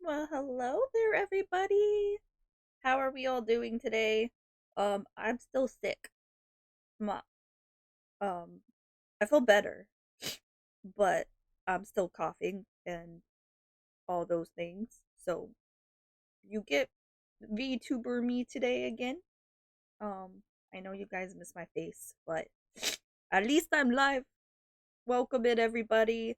Well, hello there, everybody. How are we all doing today? I'm still sick. My, um, I feel better, but I'm still coughing and all those things. So you get VTuber me today again. I know you guys miss my face, but at least I'm live. Welcome in, everybody.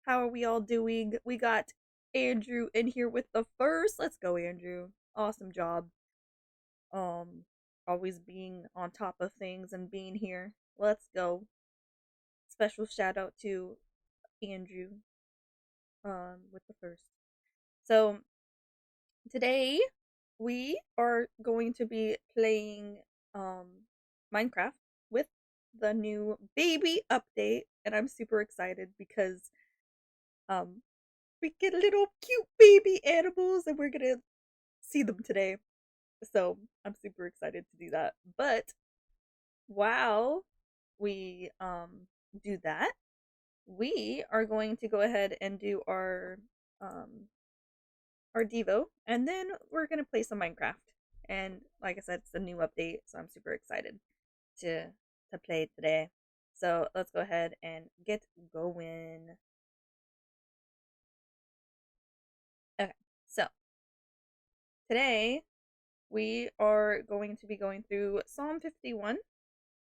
How are we all doing? We got Andrew in here with the first. Let's go, Andrew. Awesome job. um Always being on top of things and being here. Let's go. Special shout out to Andrew with the first. So today we are going to be playing um Minecraft with the new baby update, and I'm super excited because um we get little cute baby animals and we're gonna see them today. So I'm super excited to do that. But while we do that, we are going to go ahead and do um our Devo, and then we're gonna play some Minecraft. And like I said, it's a new update, so I'm super excited to play today. So let's go ahead and get going. Okay, so today we are going to be going through Psalm 51.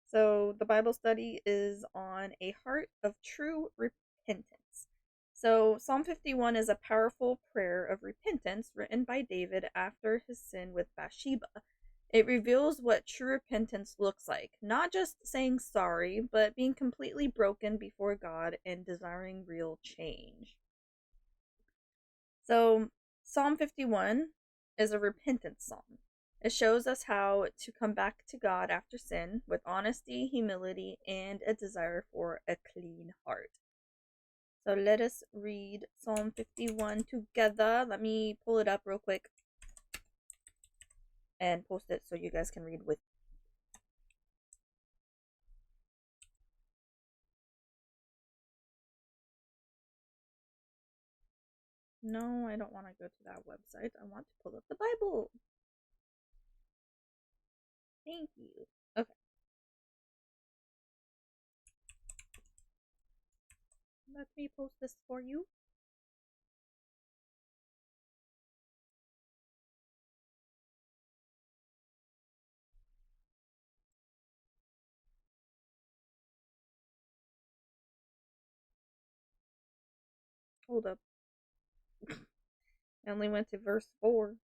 So the Bible study is on a heart of true repentance. So Psalm 51 is a powerful prayer of repentance written by David after his sin with Bathsheba. It reveals what true repentance looks like, not just saying sorry, but being completely broken before God and desiring real change. So Psalm 51 is a repentance psalm. It shows us how to come back to God after sin with honesty, humility, and a desire for a clean heart. So let us read Psalm 51 together. Let me pull it up real quick and post it so you guys can read with. No, I don't want to go to that website. I want to pull up the Bible. Thank you. Okay, let me post this for you. Hold up. I only went to verse 4.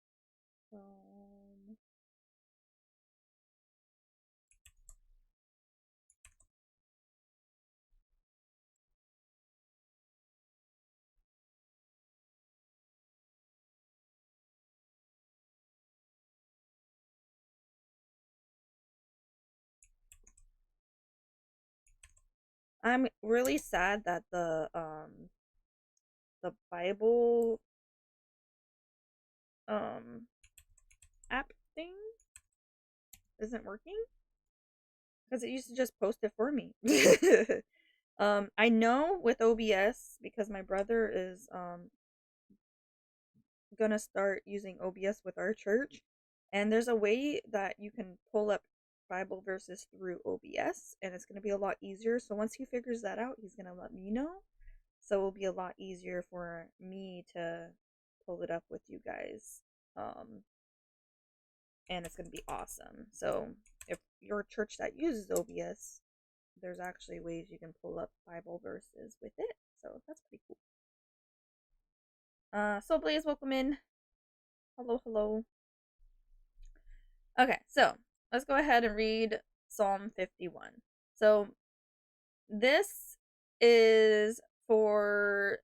I'm really sad that the Bible um app thing isn't working because it used to just post it for me. I know with OBS because my brother is gonna start using OBS with our church, and there's a way that you can pull up Bible verses through OBS, and it's gonna be a lot easier. So once he figures that out, he's gonna let me know. So it'll be a lot easier for me to pull it up with you guys. Um, and it's gonna be awesome. So if you're a church that uses OBS, there's actually ways you can pull up Bible verses with it. So that's pretty cool. So Blaze, welcome in. Hello, hello. Okay, so let's go ahead and read Psalm 51. So this is for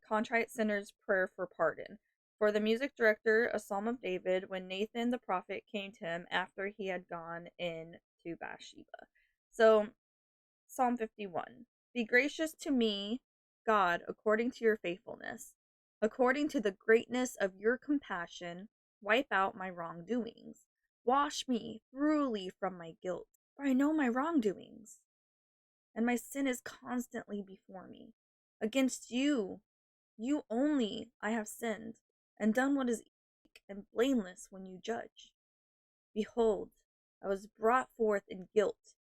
contrite sinner's prayer for pardon. For the music director, a psalm of David when Nathan the prophet came to him after he had gone in to Bathsheba. So Psalm 51. Be gracious to me, God, according to your faithfulness. According to the greatness of your compassion, wipe out my wrongdoings. Wash me thoroughly from my guilt, for I know my wrongdoings, and my sin is constantly before me. Against you, you only, I have sinned and done what is weak and blameless when you judge. Behold, I was brought forth in guilt,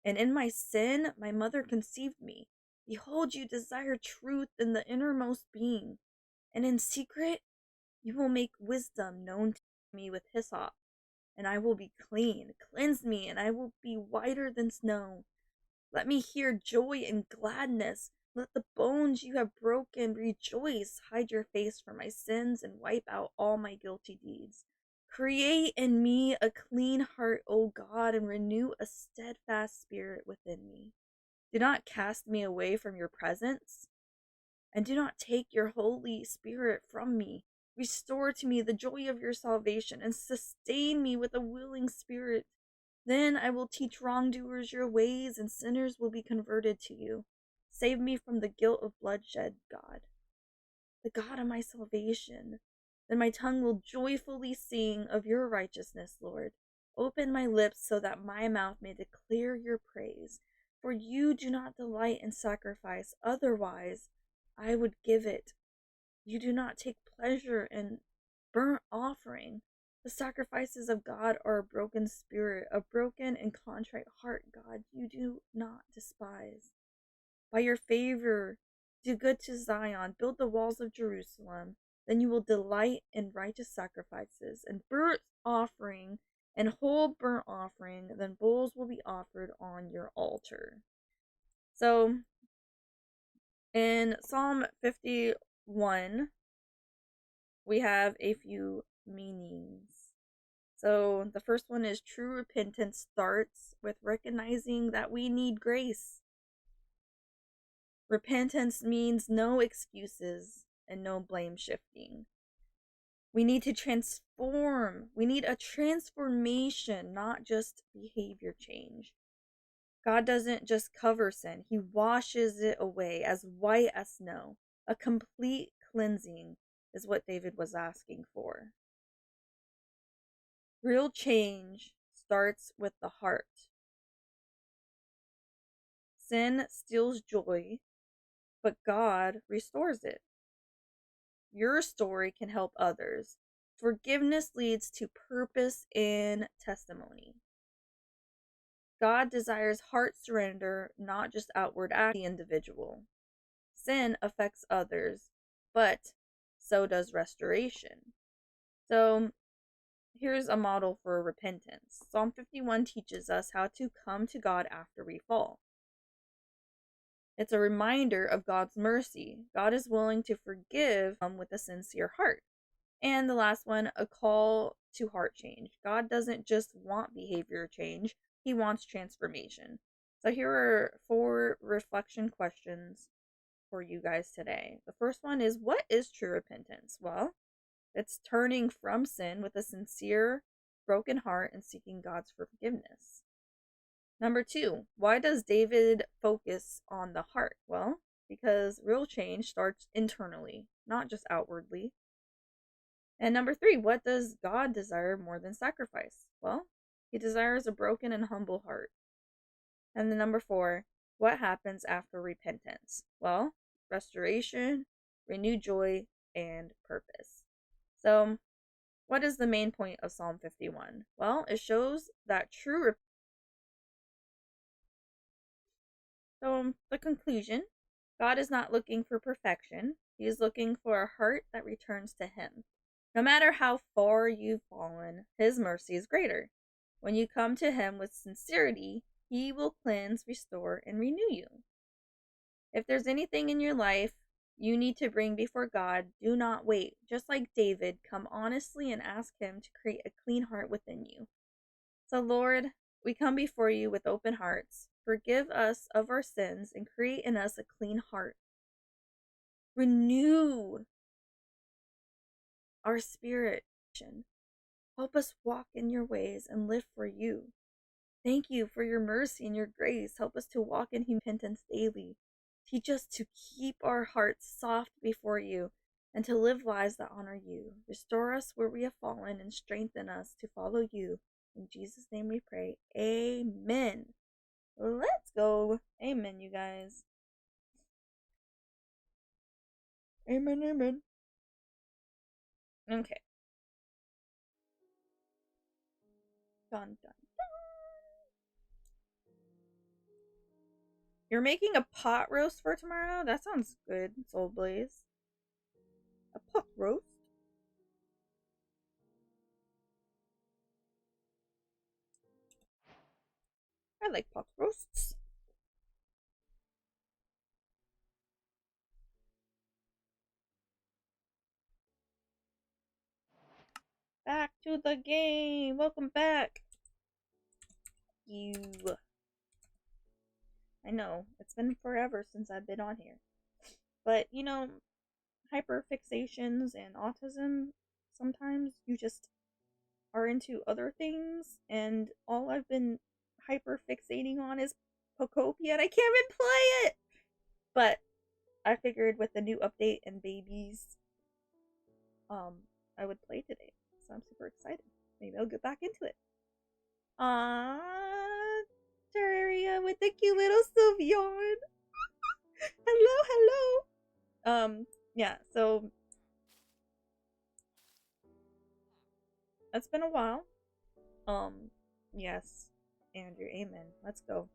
and in my sin my mother conceived me. Behold, you desire truth in the innermost being, and in secret you will make wisdom known to me with hyssop, and I will be clean. Cleanse me, and I will be whiter than snow. Let me hear joy and gladness. Let the bones you have broken rejoice. Hide your face from my sins and wipe out all my guilty deeds. Create in me a clean heart, O God, and renew a steadfast spirit within me. Do not cast me away from your presence, and do not take your Holy Spirit from me. Restore to me the joy of your salvation, and sustain me with a willing spirit. Then I will teach wrongdoers your ways, and sinners will be converted to you. Save me from the guilt of bloodshed, God, the God of my salvation. Then my tongue will joyfully sing of your righteousness, Lord. Open my lips so that my mouth may declare your praise. For you do not delight in sacrifice, otherwise I would give it. You do not take pleasure in burnt offering. The sacrifices of God are a broken spirit, a broken and contrite heart, God, you do not despise. By your favor, do good to Zion, build the walls of Jerusalem. Then you will delight in righteous sacrifices and burnt offering and whole burnt offering. Then bulls will be offered on your altar. So, in Psalm 51, we have a few meanings. So, the first one is true repentance starts with recognizing that we need grace. Repentance means no excuses and no blame shifting. We need to transform. We need a transformation, not just behavior change. God doesn't just cover sin, He washes it away as white as snow. A complete cleansing is what David was asking for. Real change starts with the heart. Sin steals joy, but God restores it. Your story can help others. Forgiveness leads to purpose and testimony. God desires heart surrender, not just outward act the individual. Sin affects others, but so does restoration. So here's a model for repentance. Psalm 51 teaches us how to come to God after we fall. It's a reminder of God's mercy. God is willing to forgive with a sincere heart. And the last one, a call to heart change. God doesn't just want behavior change, He wants transformation. So here are 4 reflection questions for you guys today. The first one is, what is true repentance? Well, it's turning from sin with a sincere, broken heart and seeking God's forgiveness. Number 2, why does David focus on the heart? Well, because real change starts internally, not just outwardly. And number 3, what does God desire more than sacrifice? Well, He desires a broken and humble heart. And then number 4, what happens after repentance? Well, restoration, renewed joy, and purpose. So, what is the main point of Psalm 51? Well, it shows that So, the conclusion, God is not looking for perfection. He is looking for a heart that returns to Him. No matter how far you've fallen, His mercy is greater. When you come to Him with sincerity, He will cleanse, restore, and renew you. If there's anything in your life you need to bring before God, do not wait. Just like David, come honestly and ask Him to create a clean heart within you. So, Lord, we come before you with open hearts. Forgive us of our sins and create in us a clean heart. Renew our spirit. Help us walk in your ways and live for you. Thank you for your mercy and your grace. Help us to walk in repentance daily. Teach us to keep our hearts soft before you and to live lives that honor you. Restore us where we have fallen and strengthen us to follow you. In Jesus' name we pray. Amen. Let's go. Amen, you guys. Amen, amen. Okay. Dun dun. You're making a pot roast for tomorrow? That sounds good, Soul Blaze. A pot roast? I like pot roasts. Back to the game. Welcome back. You. I know, it's been forever since I've been on here. But, you know, hyperfixations and autism, sometimes you just are into other things, and all I've been hyperfixating on is Pokopia, and I can't even play it! But I figured with the new update and babies, um, I would play today. So I'm super excited. Maybe I'll get back into it. Aww, Terraria with the cute little Sylveon. Hello, hello. Yeah, so it's been a while. Um, yes, Andrew, amen. Let's go.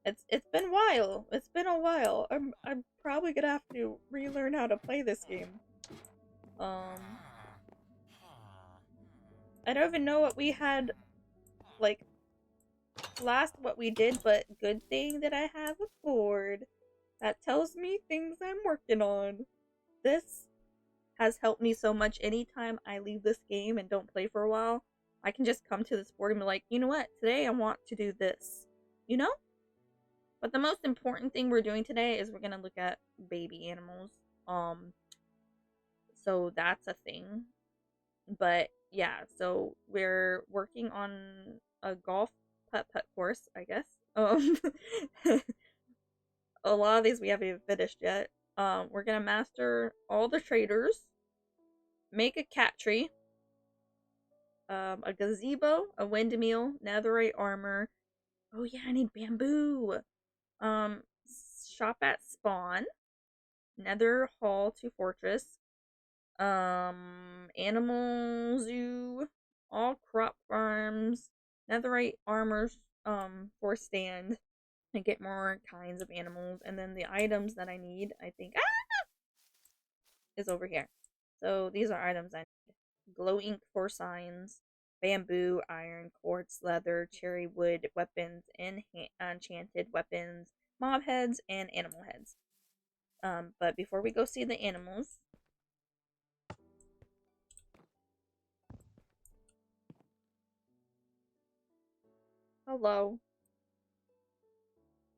It's been a while. It's been a while. I'm probably gonna have to relearn how to play this game. Um, I don't even know what we had like last what we did, but good thing that I have a board that tells me things I'm working on. This has helped me so much. Anytime I leave this game and don't play for a while, I can just come to this board and be like, you know what, today I want to do this. You know? But the most important thing we're doing today is we're gonna look at baby animals. Um, so that's a thing. But yeah, so we're working on a golf putt course, I guess. A lot of these we haven't even finished yet. We're gonna master all the traders, make a cat tree, a gazebo, a windmill, netherite armor. Oh yeah, I need bamboo. Um, shop at spawn, nether hall to fortress, animal zoo, all crop farms, netherite armors, for stand, and get more kinds of animals, and then the items that I need, I think, is over here. So these are items I need: glow ink for signs, bamboo, iron, quartz, leather, cherry wood, weapons, enchanted weapons, mob heads, and animal heads. But before we go see the animals, hello.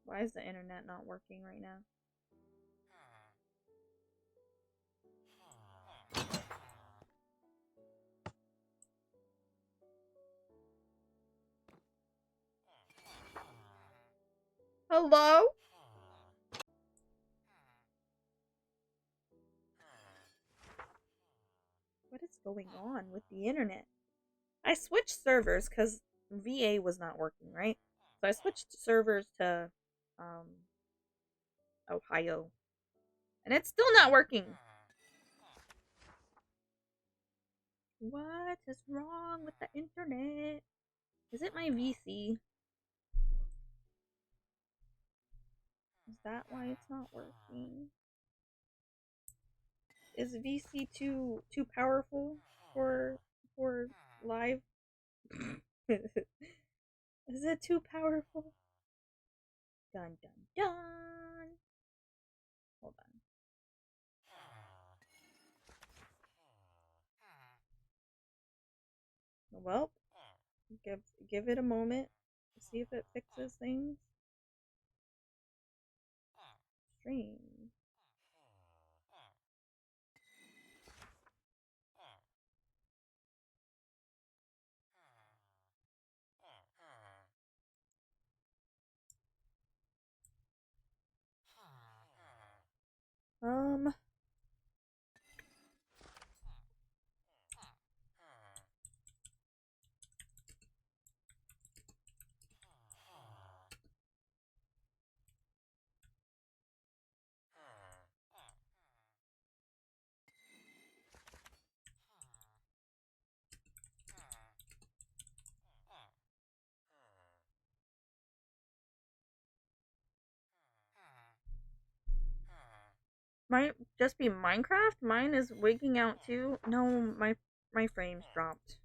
Why is the internet not working right now? Hello? What is going on with the internet? I switched servers because VA was not working, right? So I switched servers to um Ohio. And it's still not working. What is wrong with the internet? Is it my VC? Is that why it's not working? Is VC too powerful for live? Is it too powerful? Dun dun dun. Hold on. Well, give it a moment. See if it fixes things. Stream. Um. Might just be Minecraft. Mine is wigging out too. No, my frames dropped.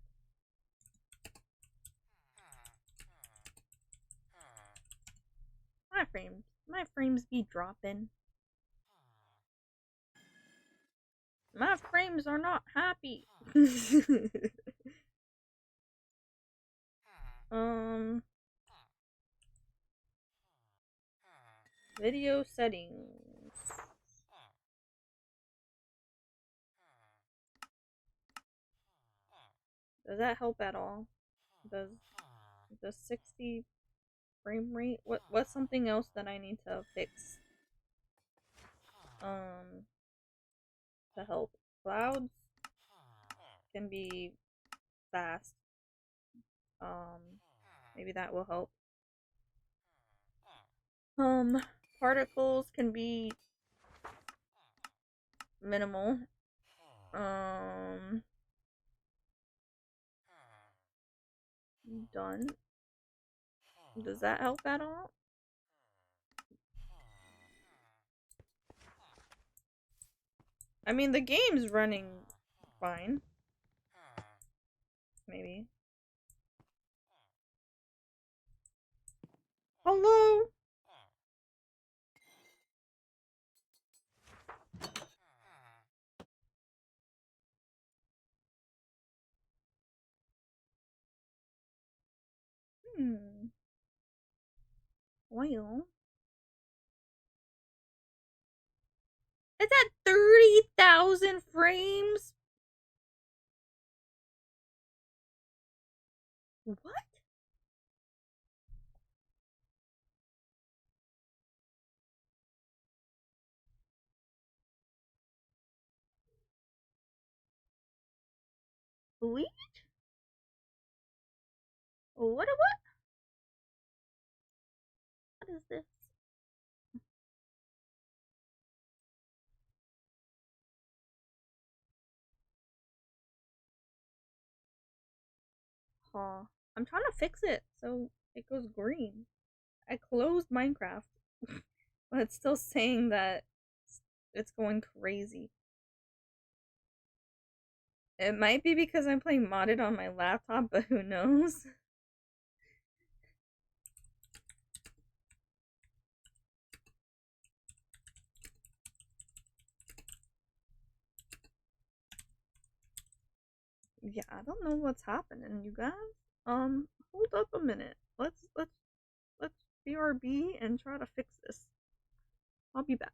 My frames be dropping. My frames are not happy. um, video settings. Does that help at all? Does the 60 frame rate? What's something else that I need to fix? Um, to help. Clouds can be fast. Maybe that will help. Um, particles can be minimal. Um, done. Does that help at all? I mean, the game's running fine. Maybe. Hello? Hmm. Well. It's at 30,000 frames? What? Bleach? What is this? Huh. I'm trying to fix it so it goes green. I closed Minecraft, but it's still saying that it's going crazy. It might be because I'm playing modded on my laptop, but who knows? Yeah, I don't know what's happening, you guys. Hold up a minute. Let's BRB and try to fix this. I'll be back.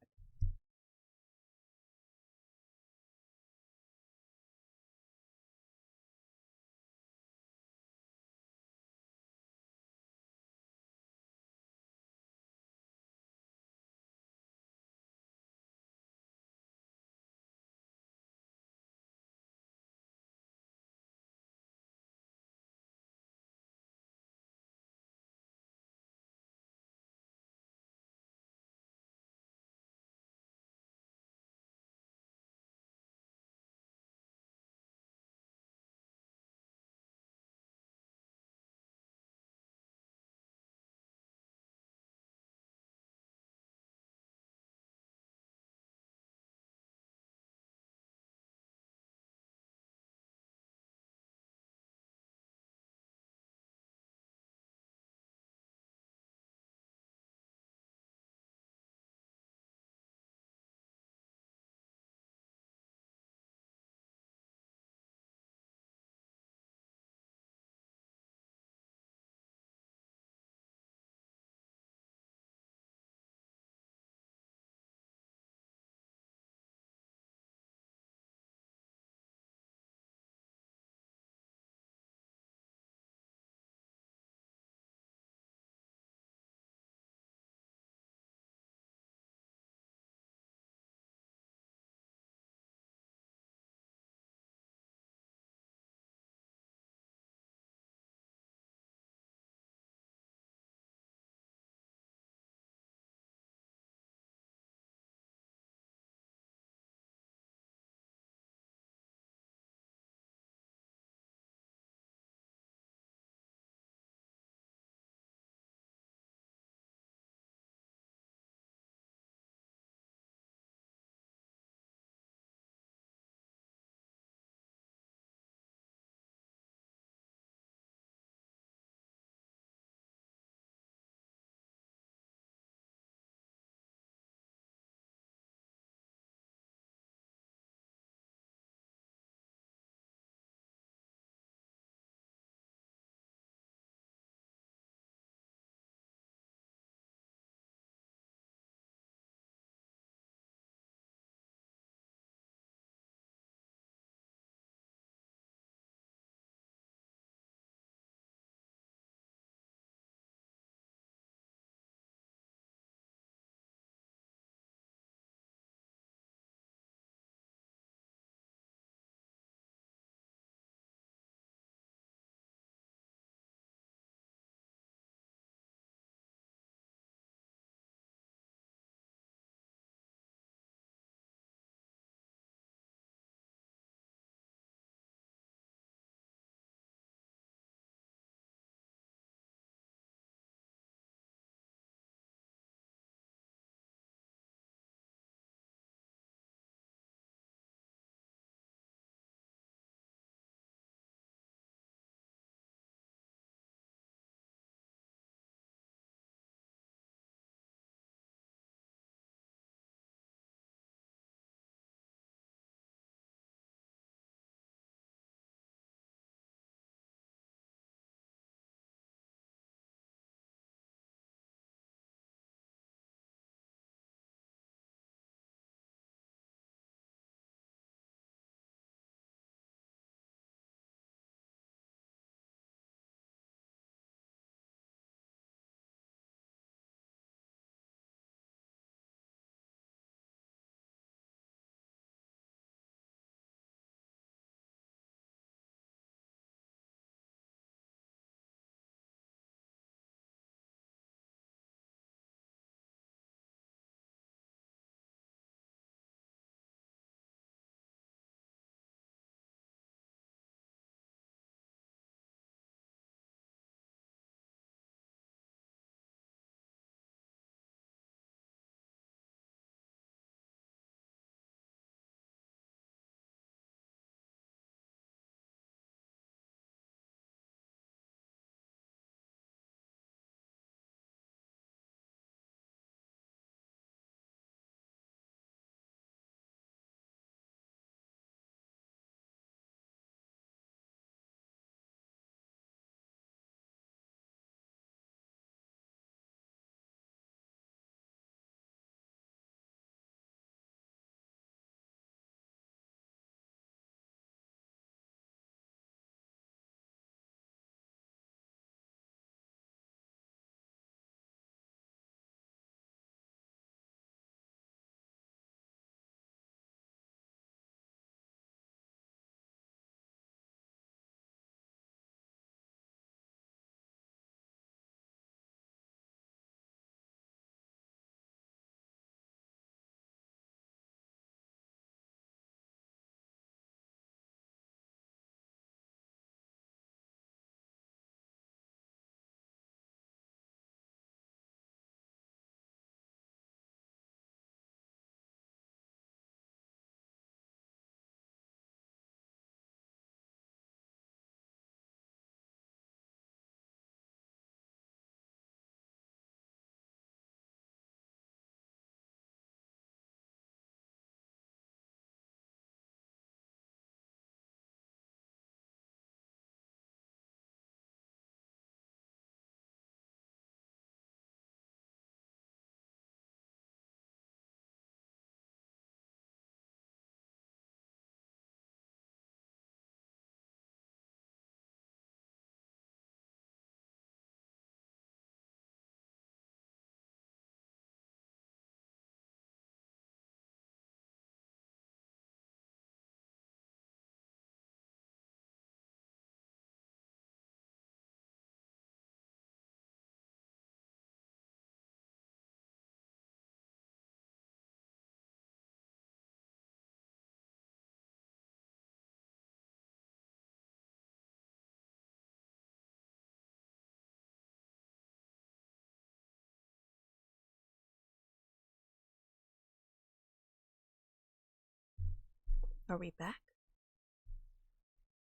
Are we back?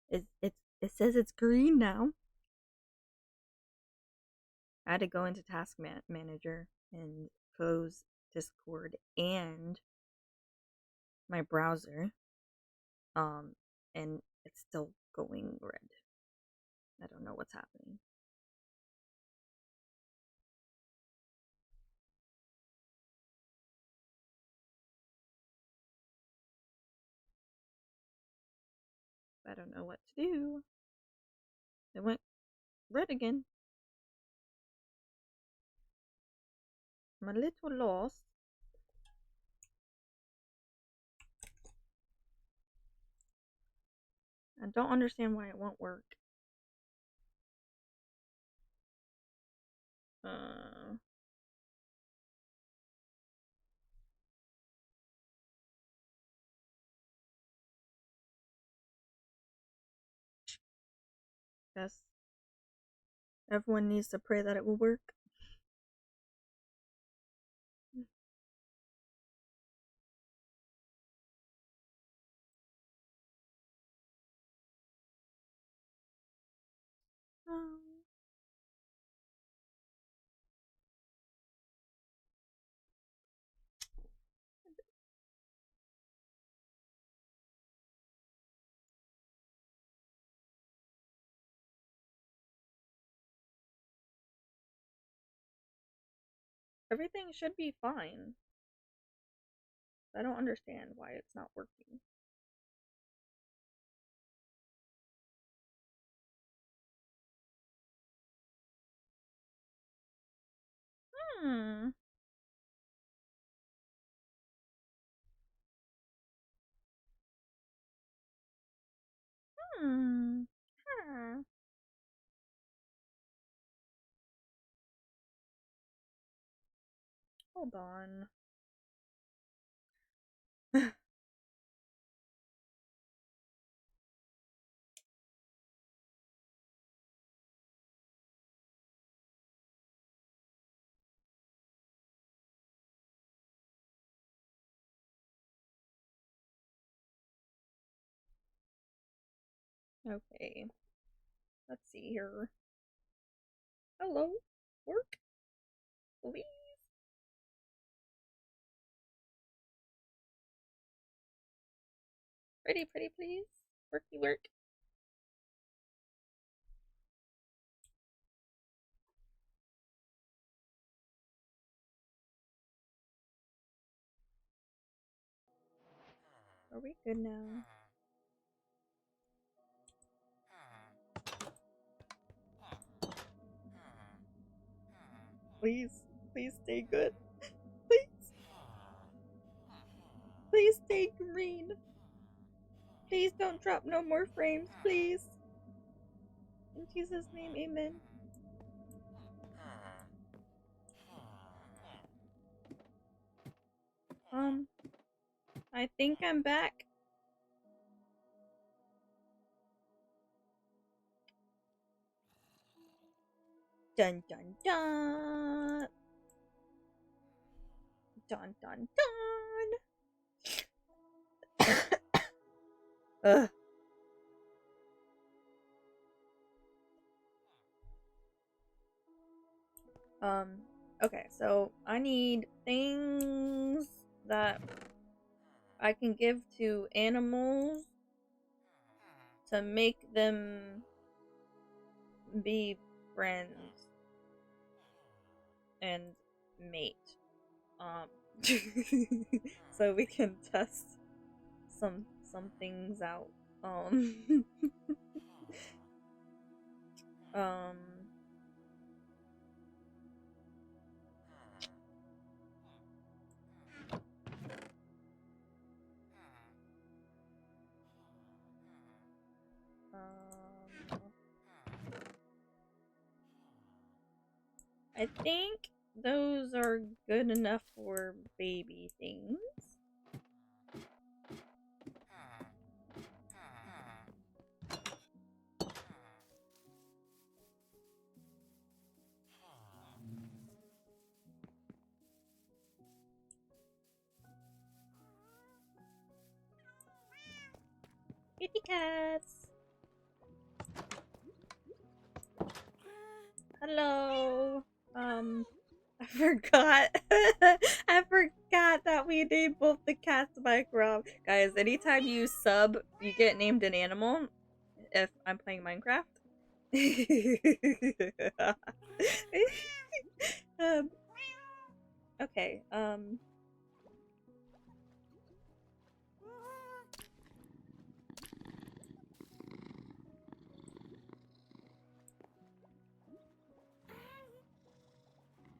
It says it's green now. I had to go into Task Manager and close Discord and my browser. And it's still going red. I don't know what's happening. I don't know what to do. It went red again. I'm a little lost. I don't understand why it won't work. Guess everyone needs to pray that it will work. Everything should be fine. I don't understand why it's not working. Hmm. Hmm. Huh. Hold on. Okay. Let's see here. Hello. Work. Please. Pretty, please. Worky work. Are we good now? Please. Please stay good. Please. Please stay green. Please don't drop no more frames, please. In Jesus' name, amen. I think I'm back. Dun dun dun. Dun dun dun. Ugh. Okay, so I need things that I can give to animals to make them be friends and mate. So we can test some things out. Um, um, I think those are good enough for baby things. Baby cats. Hello. I forgot. I forgot that we named both the cats Minecraft. Guys, anytime you sub, you get named an animal. If I'm playing Minecraft. um, okay,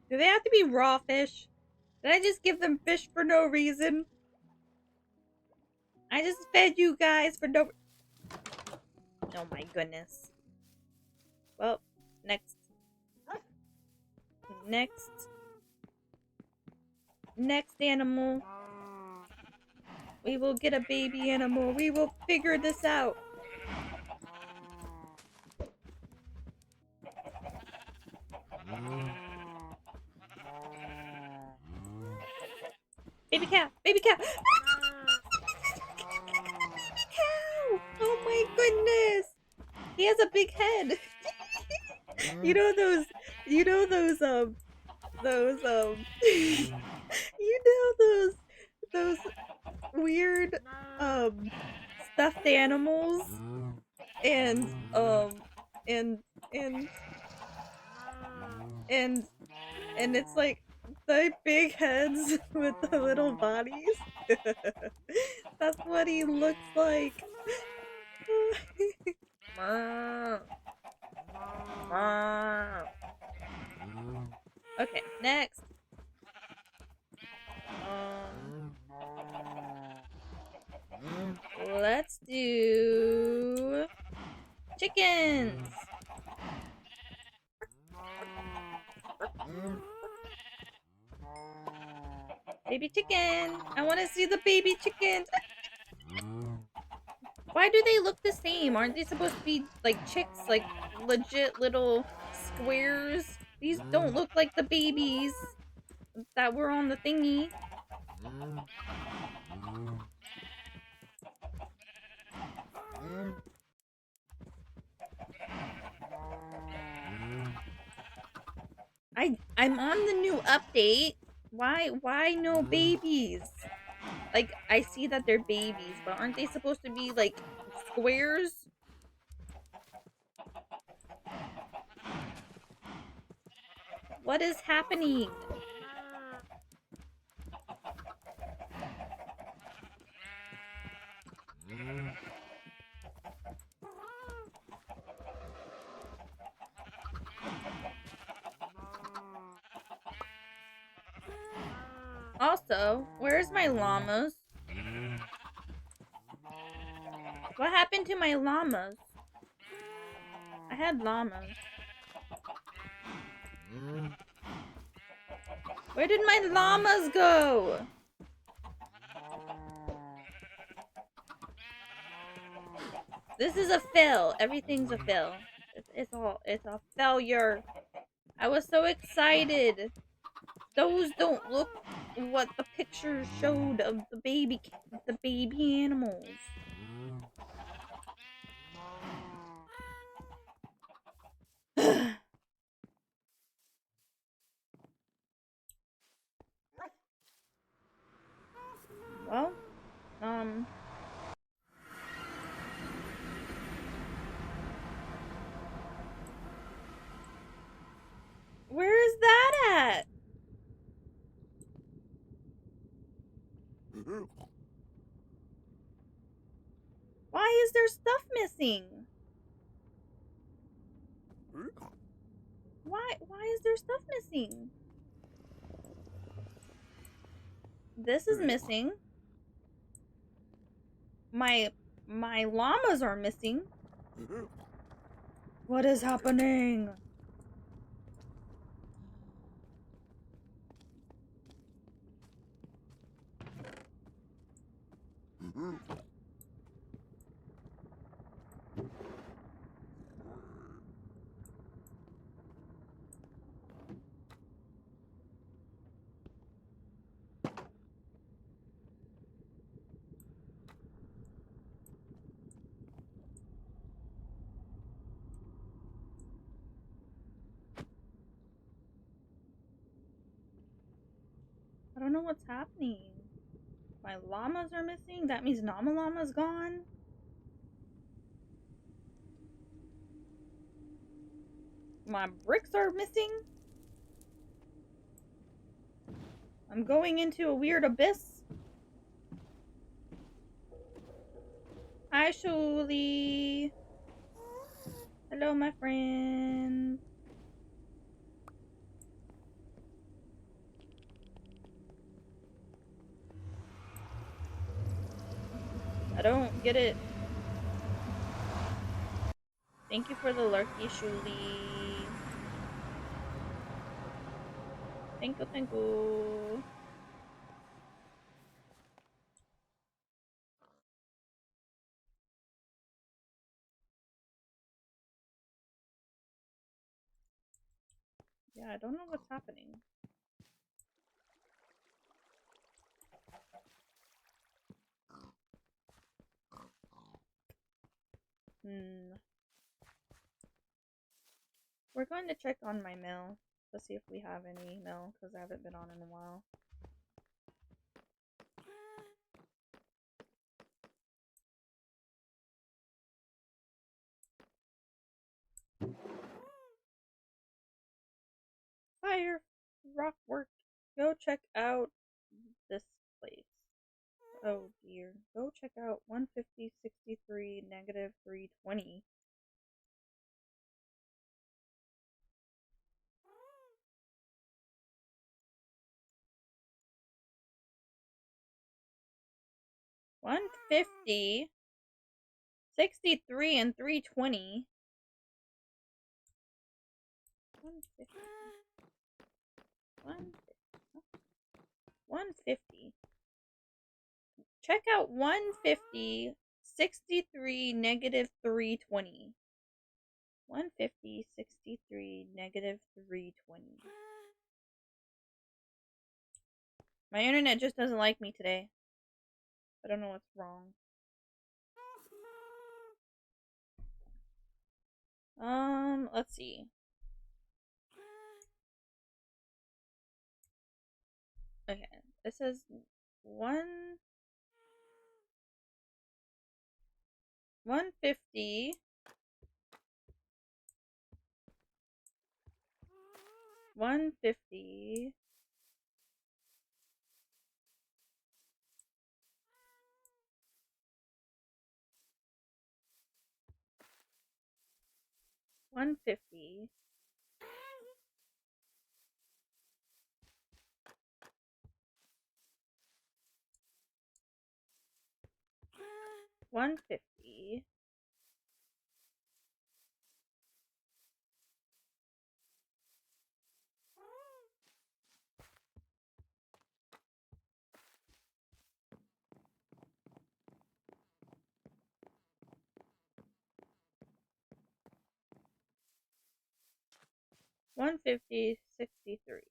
do they have to be raw fish? Did I just give them fish for no reason? I just fed you guys for no... Oh my goodness. Well, next. Next animal. We will get a baby animal. We will figure this out. Baby cow! Baby cow! Baby cow! Oh my goodness! He has a big head. You know those, you know those, you know those weird, stuffed animals, and, and, and, and, and it's like the big heads with the little bodies. That's what he looks like. Okay, next. Let's do chickens. Baby chicken. I want to see the baby chickens. Why do they look the same? Aren't they supposed to be like chicks, like legit little squares? These don't look like the babies that were on the thingy. I'm on the new update. Why no babies? Like, I see that they're babies, but aren't they supposed to be like squares? What is happening? Also, where's my llamas? What happened to my llamas? I had llamas. Where did my llamas go? This is a fail. Everything's a fail. It's a failure. I was so excited. Those don't look what the picture showed of the baby animals. Well, where is that at? Why is there stuff missing? Why is there stuff missing? This is missing. My llamas are missing. What is happening? don't know what's happening. My llamas are missing? That means Nama Llama's gone? My bricks are missing? I'm going into a weird abyss? Hi, Shuli. Hello, my friend. I don't get it. Thank you for the lurky, Shuli. Thank you, thank you. Yeah, I don't know what's happening. We're going to check on my mail to see if we have any mail, because I haven't been on in a while. Fire rock work. Go check out this place. Oh dear. Go check out 150, 63, negative 320. $150, 63, and 320. 150. 150. Check out 150, 63, negative 320. 150, 63, negative 320. My internet just doesn't like me today. I don't know what's wrong. Let's see. Okay, it says 150, 150, 150, 150, 150, 63.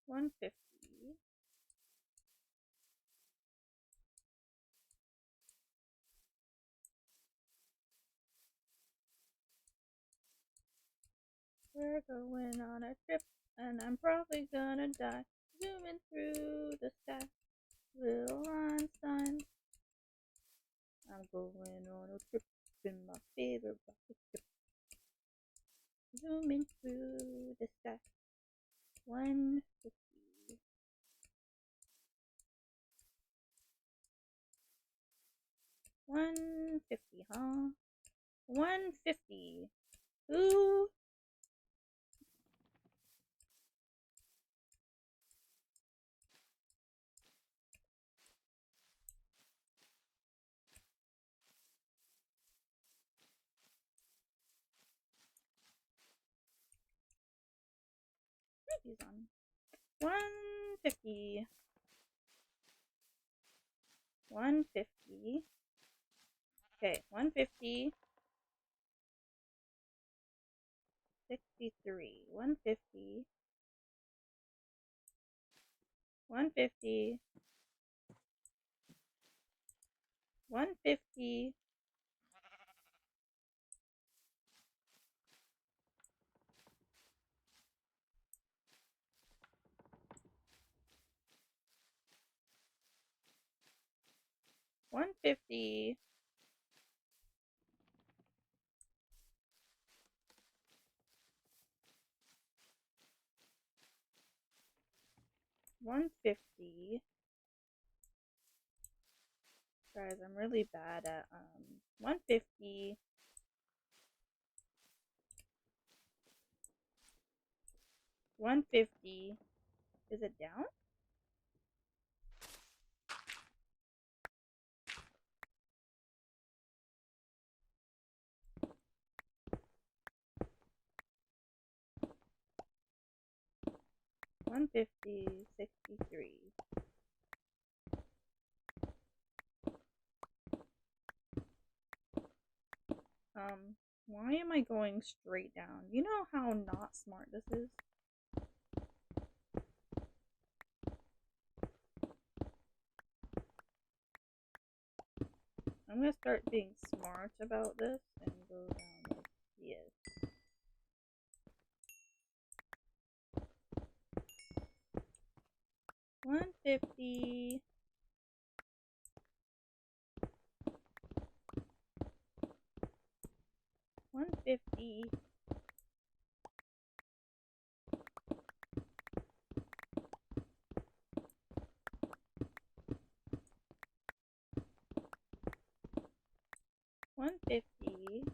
$150. We're going on a trip, and I'm probably gonna die. Zooming through the sky, little Einstein. I'm going on a trip in my favorite rocket ship. Zooming through the sky. 150. 150, huh? 150. Ooh. He's on. 150. 150. Okay, 150. 63. 150. 150. 150. 150. 150. Guys, I'm really bad at 150. 150. Is it down? $150, 63. Why am I going straight down? You know how not smart this is? I'm gonna start being smart about this and go down like this. 150. 150. 150.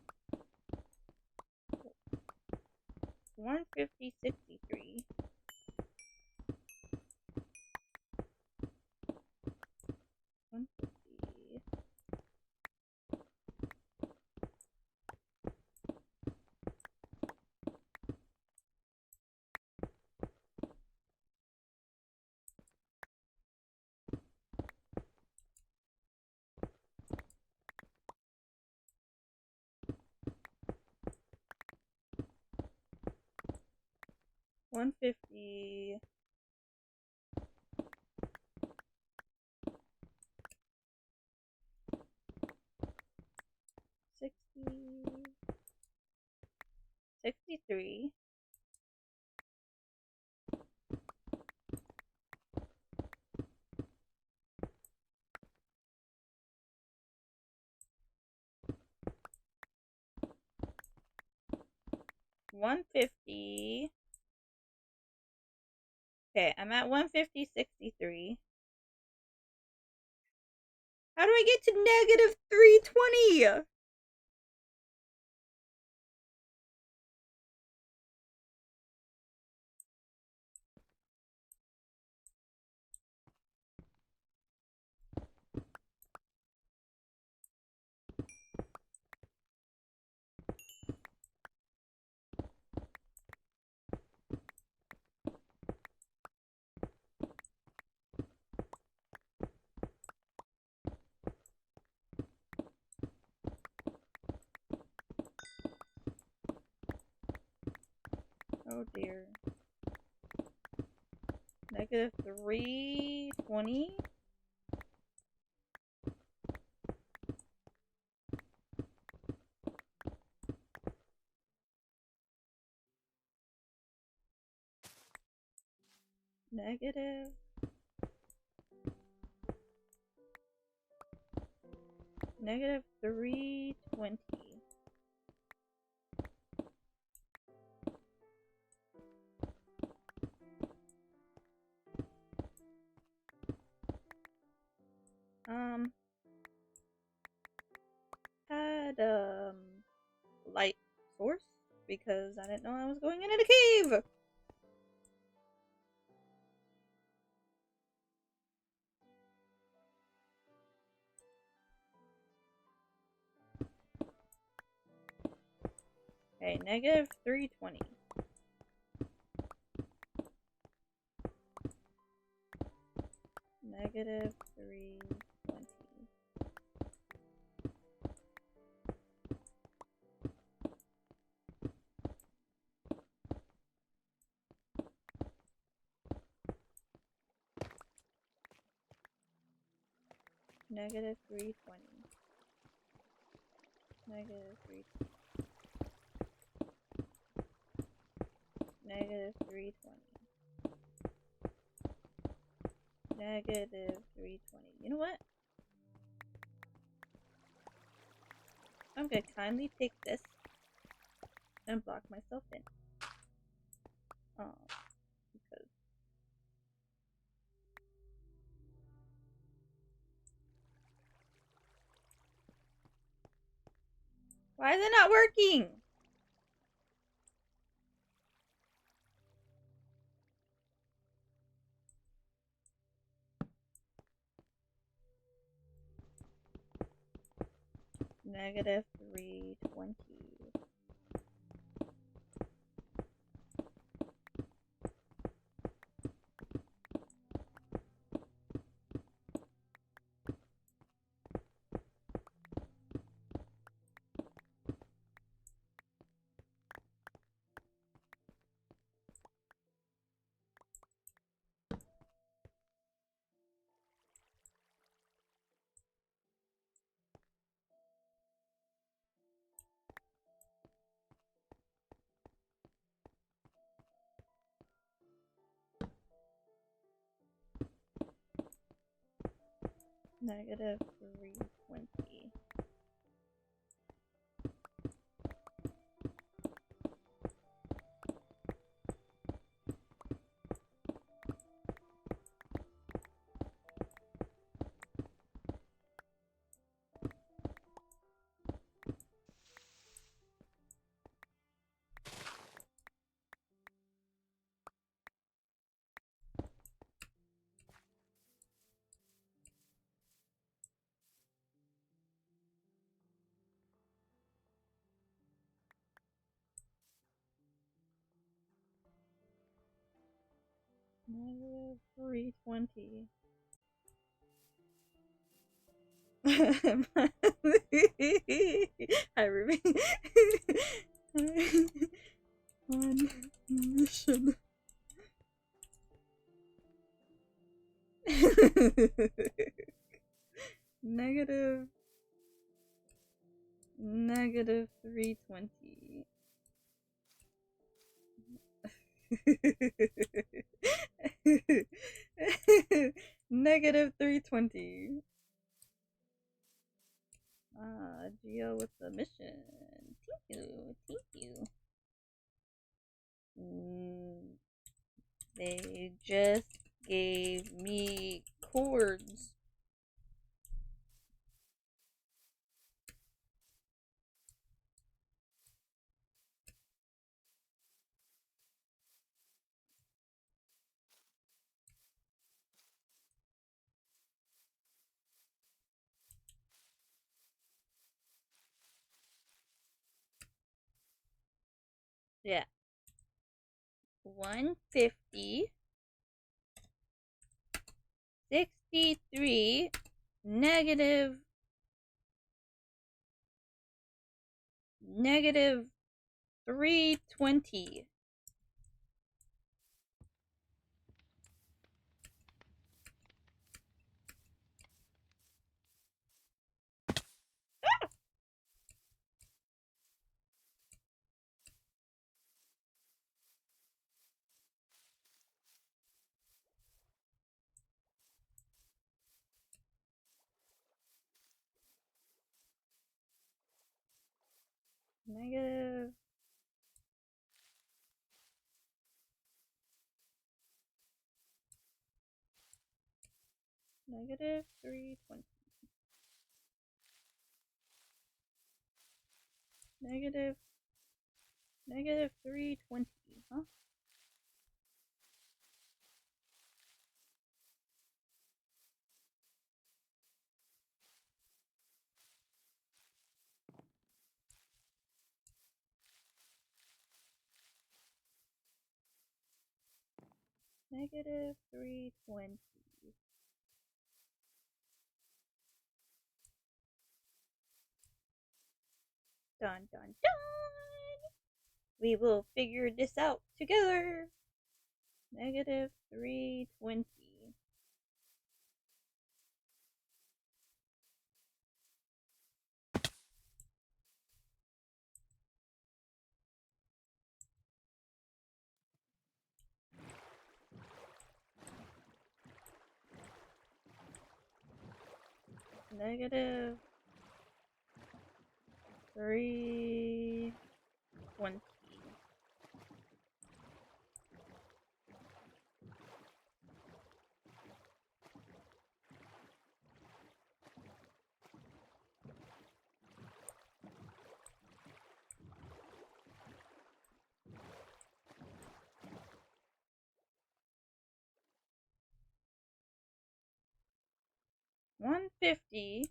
150, 63. 150. 150. 60. 63. 150. Okay, I'm at 150, 63. How do I get to negative 320? Oh dear. Negative 320. Negative 320. Had light source because I didn't know I was going in a cave. Okay, negative 320. Negative 320. Negative 320. Negative 320. Negative 320. Negative 320. You know what? I'm gonna kindly take this and block myself in. Because why is it not working? Negative 320. Negative 320. Negative 320. Hi, Ruby. On mission. Negative 320. Negative 320. Geo with the mission. Thank you. They just gave me cords. Yeah. 150. 63. Negative 320. Negative. Negative 320. Negative 320, huh? Negative 320. Dun dun dun! We will figure this out together. Negative 320. Negative 320. 150.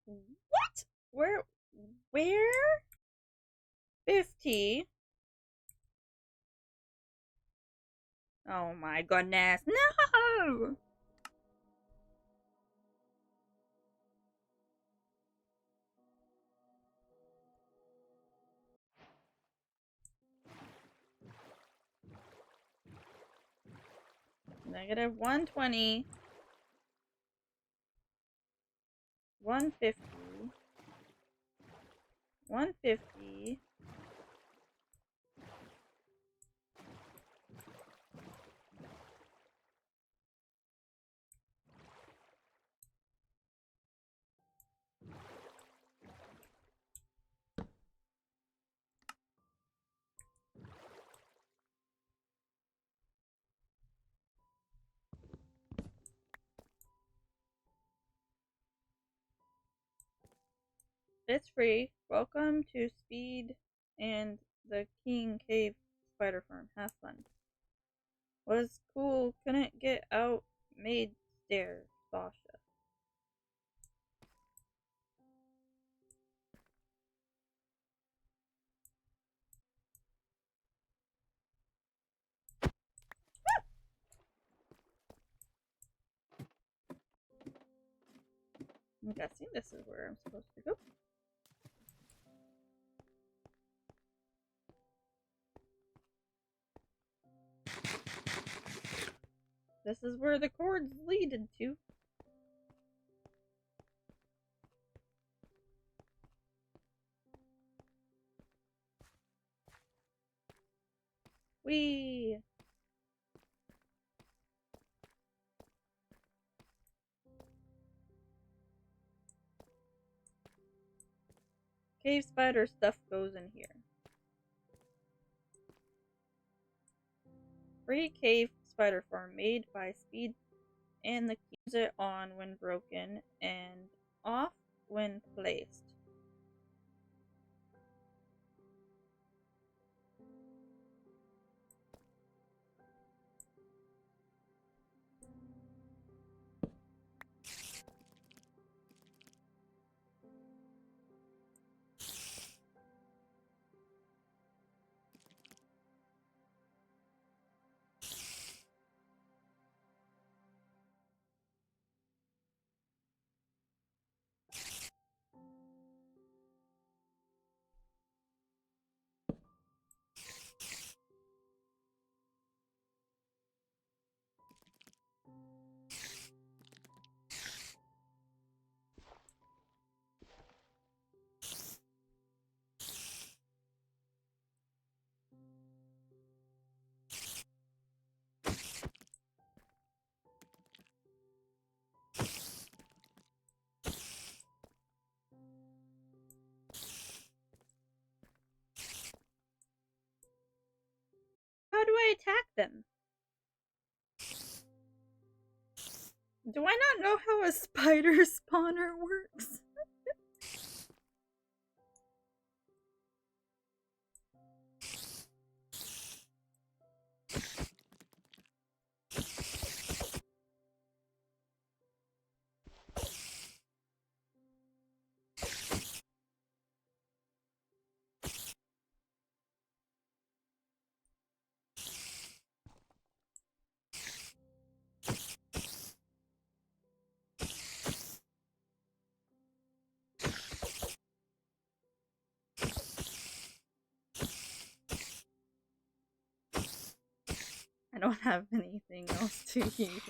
What? Where? Where? 50. Oh my goodness. No! Negative 120. 150. 150. It's free. Welcome to Speed and the King Cave Spider Farm. Have fun. Was cool. Couldn't get out. Made stairs. Sasha. I'm guessing this is where I'm supposed to go. This is where the cords leaded to. Whee! Cave spider stuff goes in here. Free cave spider farm made by Speed and the keeps it on when broken and off when placed. How do I attack them? Do I not know how a spider spawner works? don't have anything else to use.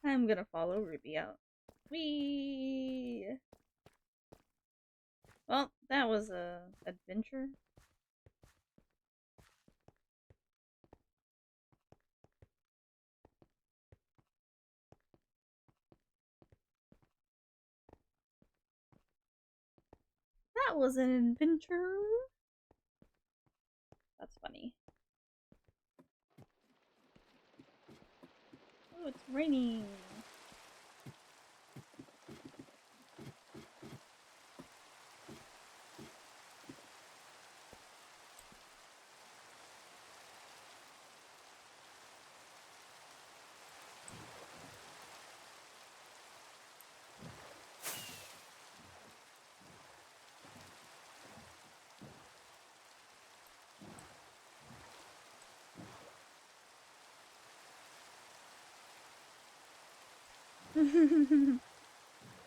I'm gonna follow Ruby out. Whee! Well, that was a adventure. That was an adventure. That's funny. Oh, it's raining.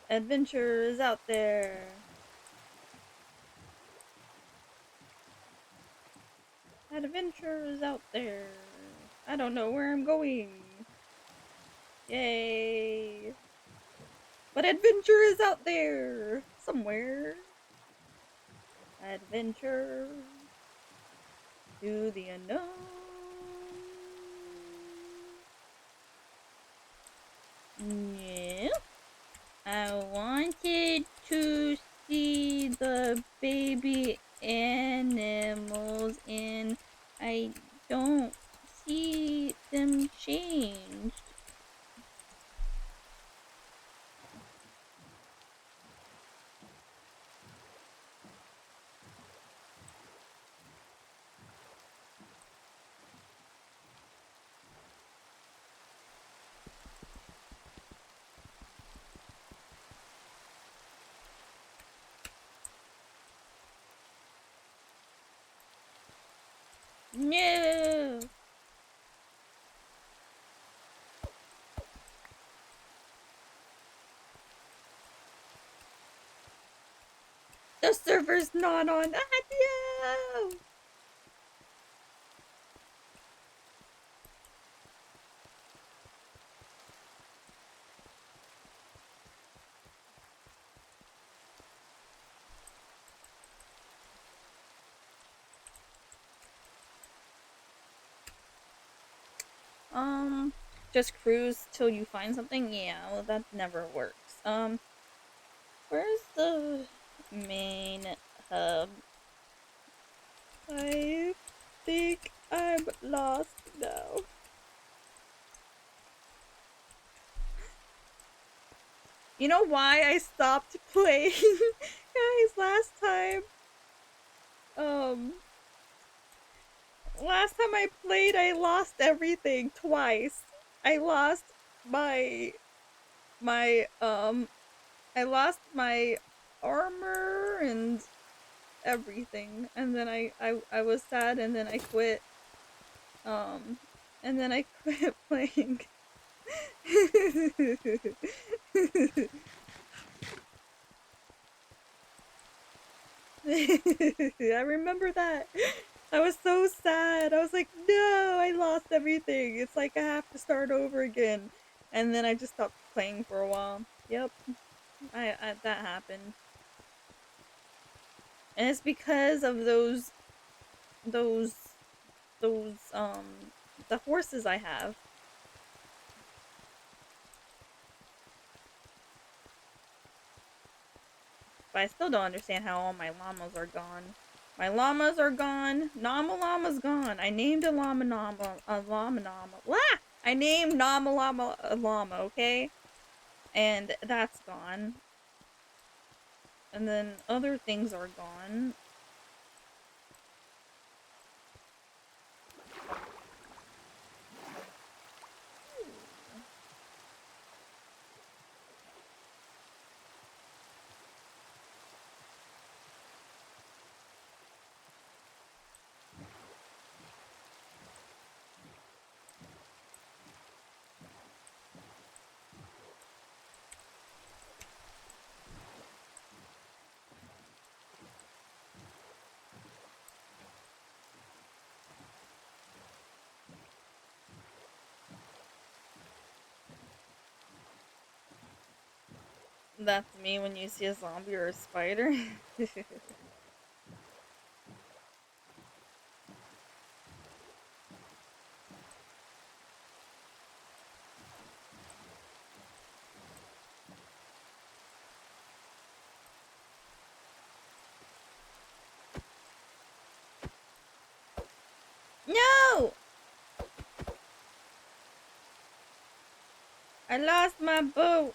Adventure is out there. Adventure is out there. I don't know where I'm going. Yay. But adventure is out there. Somewhere. Adventure to the unknown. Yeah. I wanted to see the baby animals and I don't see them changed. No! The server's not on. Ah, no! Just cruise till you find something? Yeah, well, that never works. Where's the main hub? I think I'm lost now. You know why I stopped playing? Guys, um, last time I played, I lost everything twice. I lost my, my, I lost my armor and everything. And then I was sad and then I quit. Um, and then I quit playing. I remember that. I was so sad. I was like, no, I lost everything. It's like I have to start over again. And then I just stopped playing for a while. Yep. I that happened. And it's because of those those the horses I have. But I still don't understand how all my llamas are gone. My llamas are gone. Nama Llama's gone. I named a llama Nama. A llama Nama. Wah! I named Nama Llama a llama, okay? And that's gone. And then other things are gone. That's me when you see a zombie or a spider. No! I lost my boat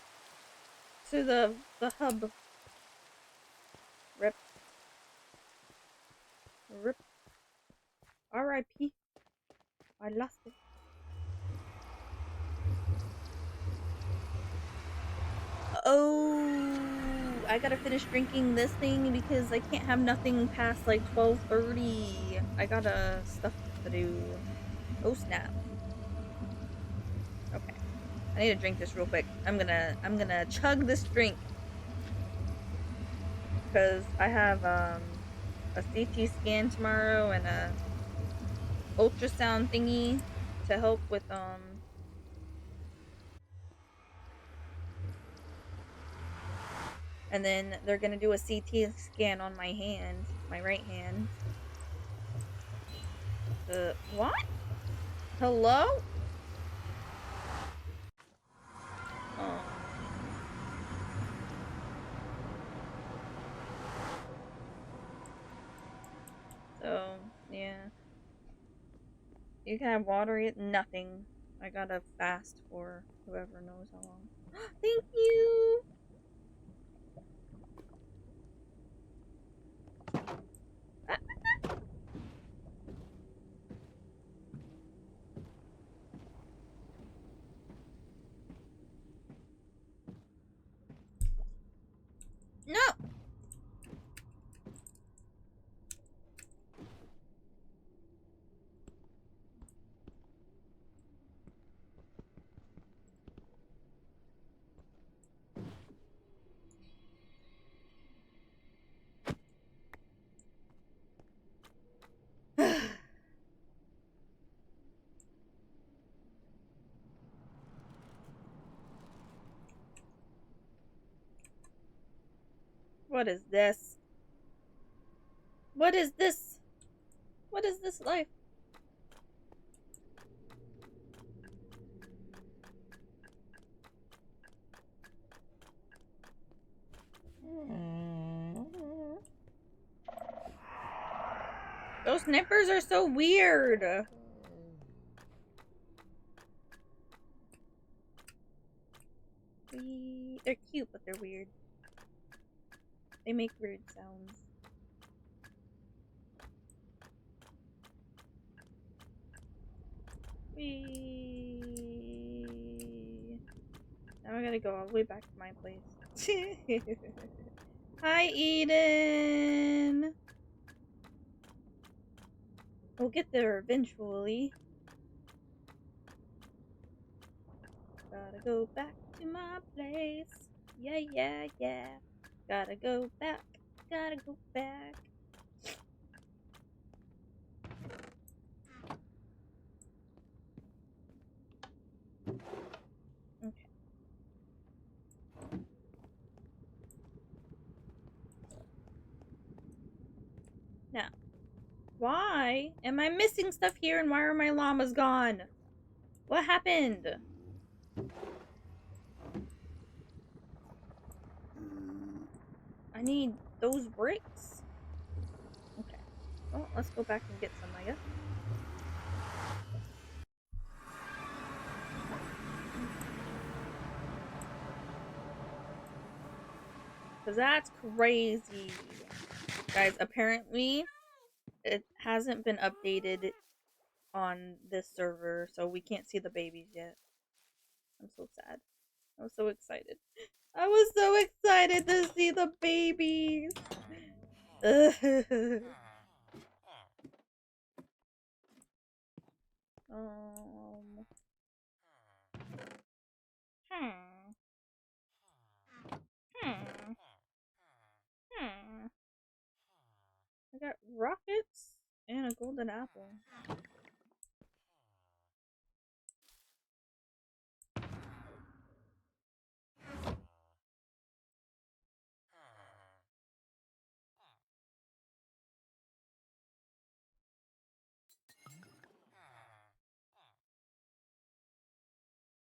to the hub. Rip. Rip. R.I.P. I lost it. Oh, I gotta finish drinking this thing because I can't have nothing past like 12:30. I gotta stuff to do. Oh snap. Okay. I need to drink this real quick. I'm gonna chug this drink because I have a CT scan tomorrow and a ultrasound thingy to help with and then they're gonna do a CT scan on my hand, my right hand. What? Hello? Oh. So yeah. You can have water, nothing. I gotta fast for whoever knows how long. Thank you! Ah, no! What is this? What is this? What is this life? Those snippers are so weird. They're cute, but they're weird. They make weird sounds. Now I gotta go all the way back to my place. Hi, Eden! We'll get there eventually. Gotta go back to my place. Yeah, yeah, yeah. Gotta go back. Gotta go back. Okay. Now, why am I missing stuff here and why are my llamas gone? What happened? I need those bricks. Okay. Well, let's go back and get some, I guess. Because that's crazy. Guys, apparently it hasn't been updated on this server, so we can't see the babies yet. I'm so sad. I was so excited. I was so excited to see the babies. um. Hmm. Hmm. Hmm. I got rockets and a golden apple.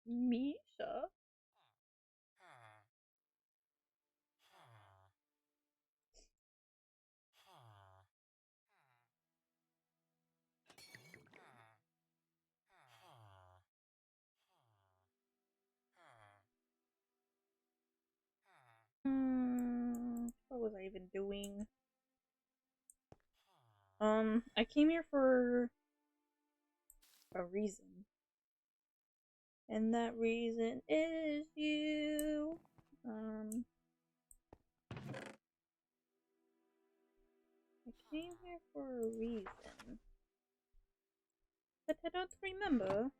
Misha. What was I even doing? I came here for a reason. And that reason is you. I came here for a reason. But I don't remember.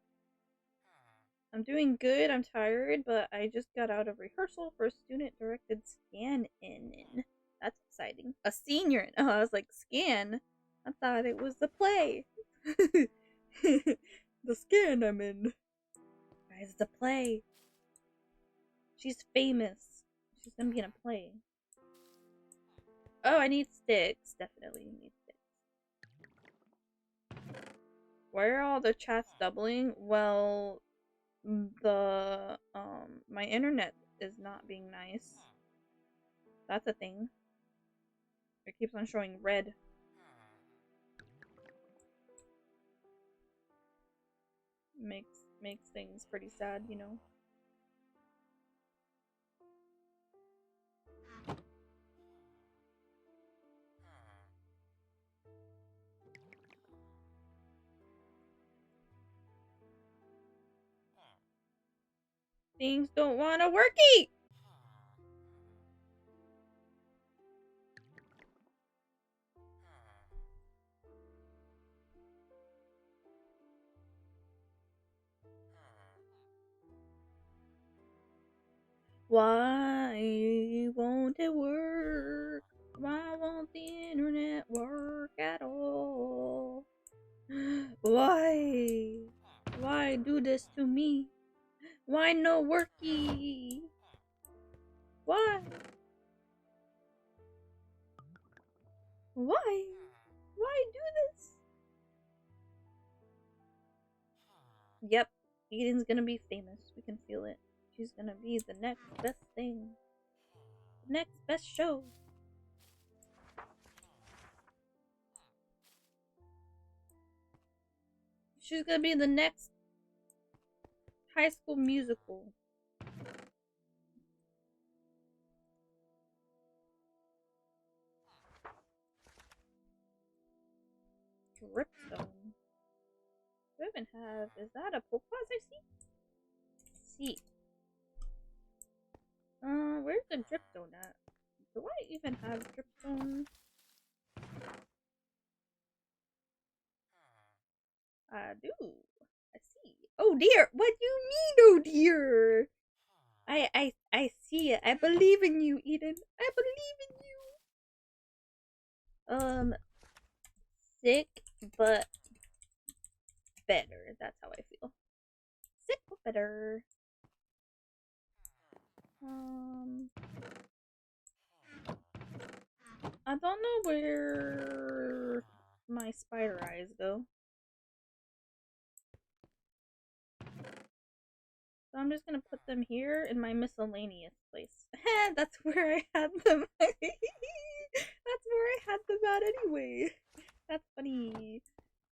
I'm doing good, I'm tired, but I just got out of rehearsal for a student-directed scan-in. That's exciting. A senior. Oh, I was like, scan? I thought it was the play. The scan I'm in. Guys, it's a play. She's famous. She's gonna be in a play. Oh, I need sticks. Definitely need sticks. Why are all the chats doubling? Well, my internet is not being nice. That's a thing. It keeps on showing red. Makes things pretty sad, you know. Things don't want to worky. Why won't it work? Why won't the internet work at all? Why? Why do this to me? Why no worky? Why? Why? Why do this? Yep, Eden's gonna be famous. We can feel it. She's gonna be the next best thing. The next best show. She's gonna be the next High School Musical. Dripstone. Do I even have? Is that a Pokemon I see? See. Where's the Dripstone at? Do I even have Dripstone? I do. I see. Oh dear! What do you mean, oh dear? I see it. I believe in you, Eden. I believe in you. Sick, but better. That's how I feel. Sick, but better. I don't know where my spider eyes go. So I'm just gonna put them here in my miscellaneous place. That's where I had them. That's where I had them at anyway. That's funny.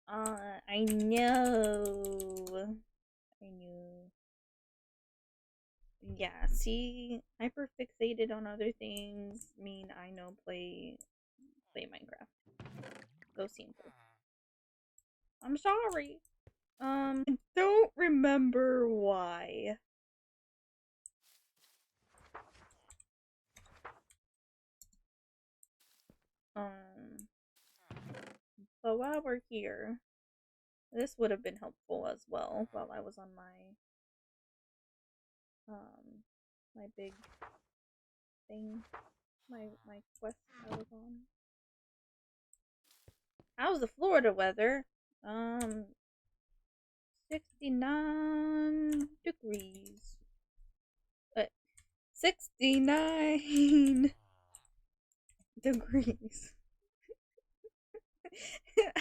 I know. I knew. Yeah, see, hyper fixated on other things mean I know play Minecraft. Go simple. I'm sorry. I don't remember why. But while we're here, this would have been helpful as well while I was on my big thing, my quest I was on. How's the Florida weather? 69 degrees. 69 degrees.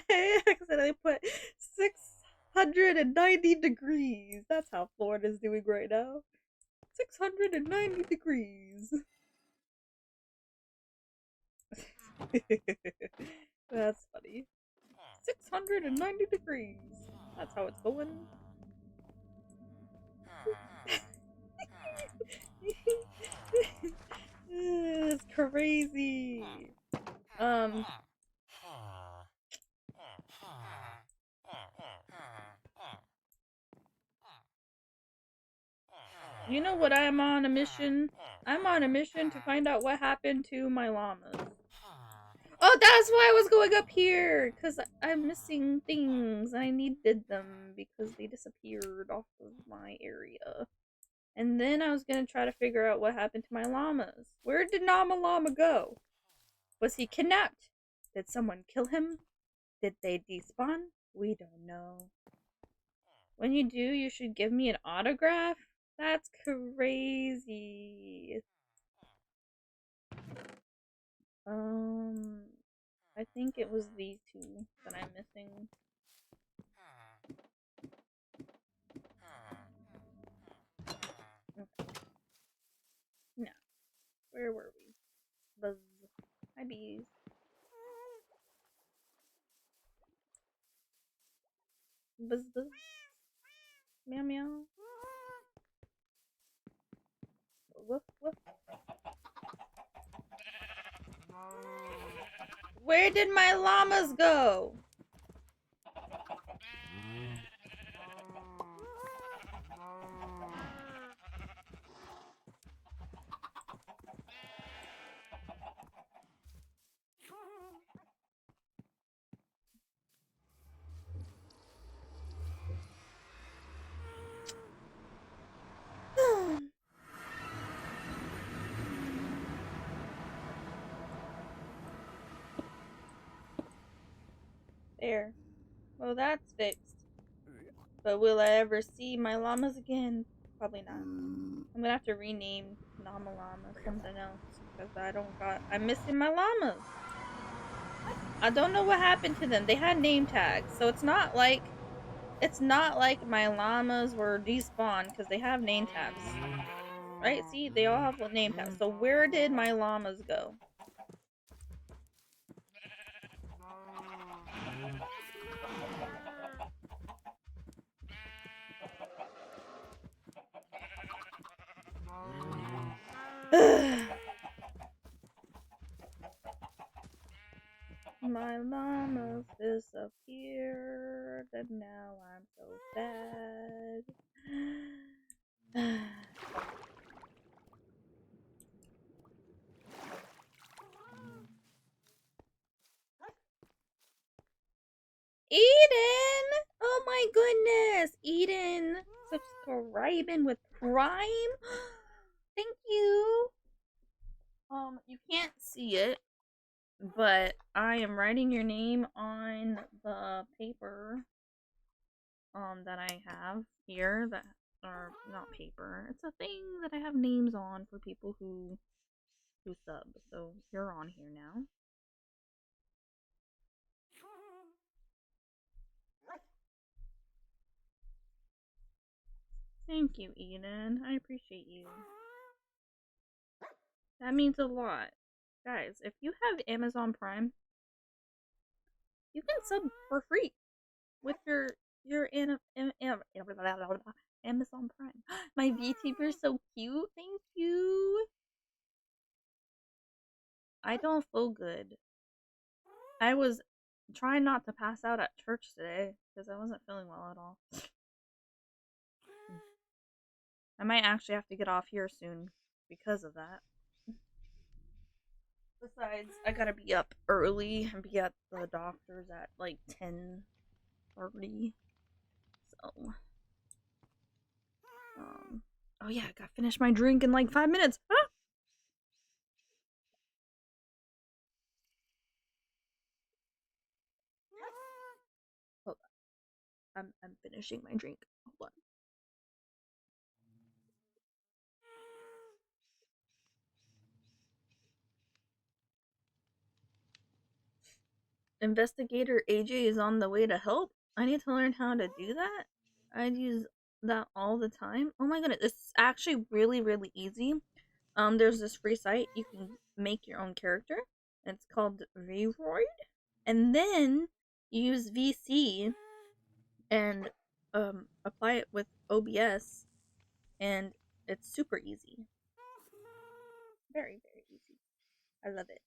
I accidentally put 690 degrees. That's how Florida's doing right now. 690 degrees. That's funny. 690 degrees. That's how it's going. It's crazy. Um, you know what? I'm on a mission. I'm on a mission to find out what happened to my llamas. Oh, that's why I was going up here! Because I'm missing things. I needed them because they disappeared off of my area. And then I was gonna try to figure out what happened to my llamas. Where did Nama Llama go? Was he kidnapped? Did someone kill him? Did they despawn? We don't know. When you do, you should give me an autograph? That's crazy. I think it was these two that I'm missing. Okay. No. Where were we? Buzz. Hi, bees. Buzz, buzz. Meow, meow. Woof, woof. Where did my llamas go? There. Well, that's fixed. But will I ever see my llamas again? Probably not. I'm gonna have to rename Llama Llama something else because I'm missing my llamas. I don't know what happened to them. They had name tags, so it's not like my llamas were despawned because they have name tags, right? See, they all have name tags. So where did my llamas go? My llamas disappeared, and now I'm so sad. Eden! Oh my goodness! Eden subscribing with Prime? Thank you! You can't see it, but I am writing your name on the paper that I have here that are not paper. It's a thing that I have names on for people who sub. So you're on here now. Thank you, Eden. I appreciate you. That means a lot. Guys, if you have Amazon Prime, you can sub for free with your Amazon Prime. My VTuber is so cute. Thank you. I don't feel good. I was trying not to pass out at church today because I wasn't feeling well at all. I might actually have to get off here soon because of that. Besides, I gotta be up early and be at the doctor's at like 10:30. So, oh yeah, I gotta finish my drink in like 5 minutes. Ah! Hold on. I'm finishing my drink. Hold on. Investigator AJ is on the way to help. I need to learn how to do that. I'd use that all the time. Oh my goodness, it's actually really, really easy. There's this free site you can make your own character. It's called VOD, and then you use VC and apply it with OBS, and it's super easy. Very, very easy. I love it.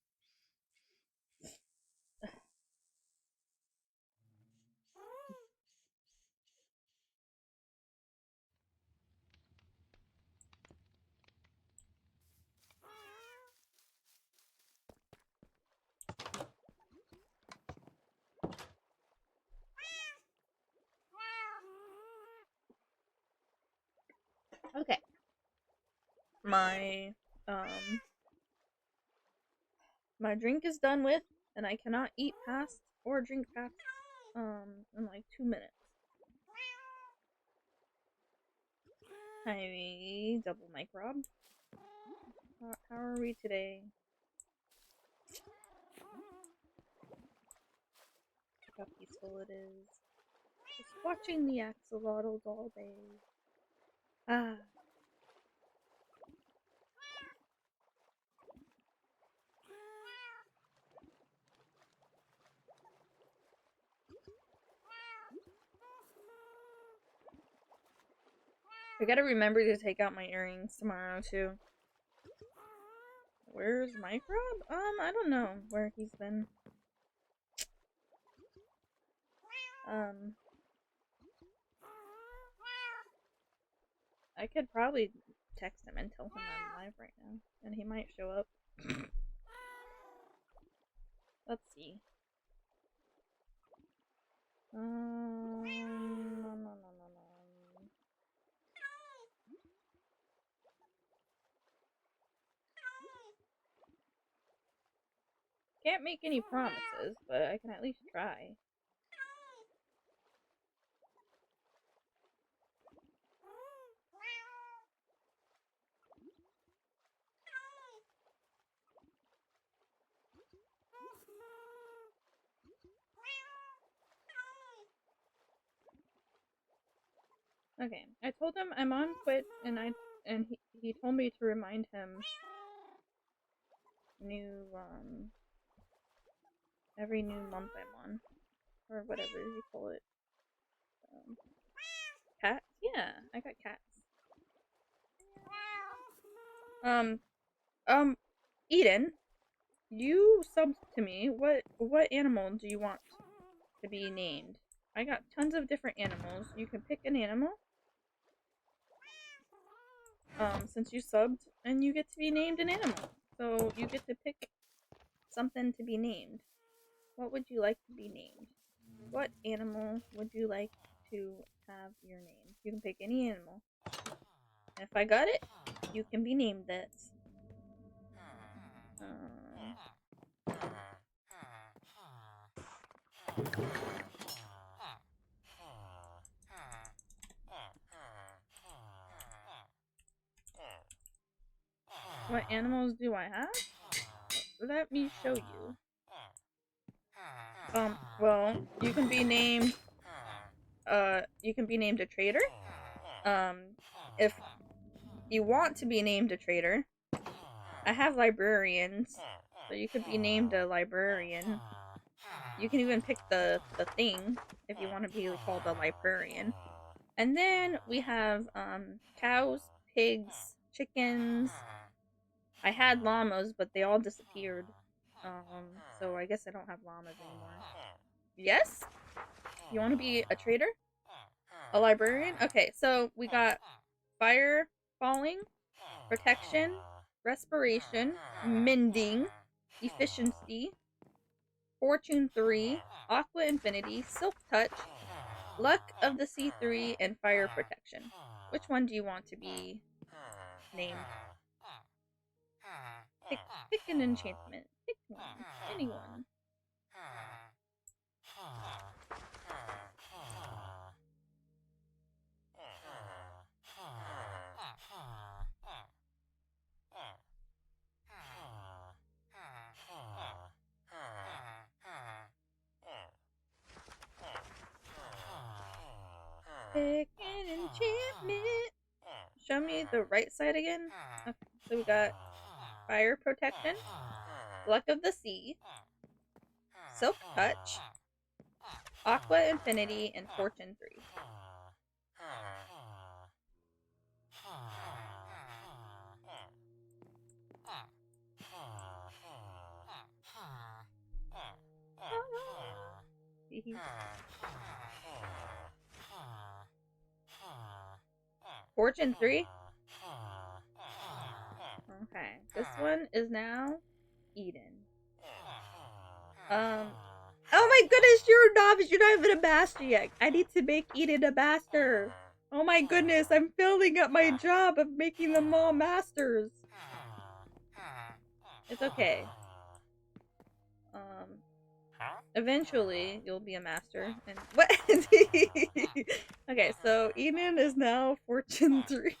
Okay, my um my drink is done with, and I cannot eat past or drink past in like 2 minutes. Hi, double mic Rob. How are we today? Look how peaceful it is. Just watching the axolotls all day. Ah. I gotta remember to take out my earrings tomorrow too. Where's Mike Rob? I don't know where he's been. Um, I could probably text him and tell him I'm live right now, and he might show up. Let's see. Can't make any promises, but I can at least try. Okay, I told him I'm on Twitch, and he told me to remind him new every new month I'm on, or whatever you call it. Um, Cats? Yeah, I got cats. Um, Eden, you subbed to me. What animal do you want to be named? I got tons of different animals. You can pick an animal. Since you subbed, and you get to be named an animal. So you get to pick something to be named. What would you like to be named? What animal would you like to have your name? You can pick any animal. If I got it, you can be named that. What animals do I have? Let me show you. Well, you can be named a trader. If you want to be named a trader, I have librarians, so you could be named a librarian. You can even pick the thing if you want to be called a librarian. And then we have cows, pigs, chickens. I had llamas, but they all disappeared. So I guess I don't have llamas anymore. Yes? You want to be a trader? A librarian? Okay, so we got fire falling, protection, respiration, mending, efficiency, fortune 3, aqua infinity, silk touch, luck of the sea 3, and fire protection. Which one do you want to be named? Pick an enchantment. Pick one. Anyone. Pick an enchantment. Show me the right side again. Okay, so we got Fire Protection, Luck of the Sea, Silk Touch, Aqua Infinity, and Fortune 3. Fortune 3? Okay, this one is now Eden. Oh my goodness, you're a novice. You're not even a master yet. I need to make Eden a master. Oh my goodness, I'm failing at my job of making them all masters. It's okay. Eventually, you'll be a master. And what? Okay, so Eden is now Fortune 3.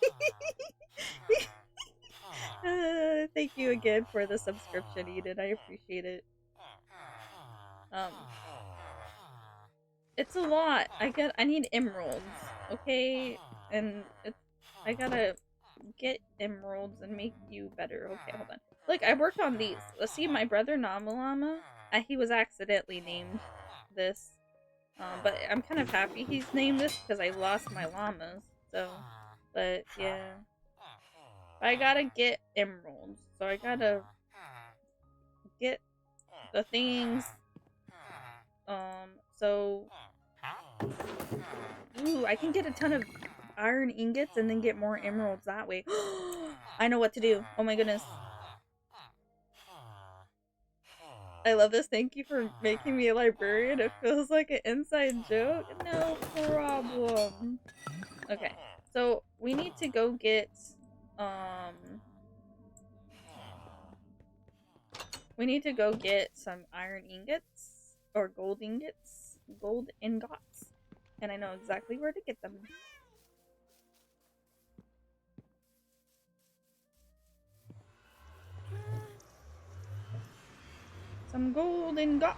Thank you again for the subscription, Eden. I appreciate it. It's a lot. I need emeralds, okay? And I gotta get emeralds and make you better. Okay, hold on. Look, I worked on these. Let's see, my brother Namalama, he was accidentally named this. But I'm kind of happy he's named this because I lost my llamas. So, but yeah. I gotta get emeralds. So I gotta get the things. So ooh, I can get a ton of iron ingots and then get more emeralds that way. I know what to do. Oh my goodness. I love this. Thank you for making me a librarian. It feels like an inside joke. No problem. Okay. So we need to go get we need to go get some iron ingots or gold ingots. Gold ingots. And I know exactly where to get them. Some gold ingots.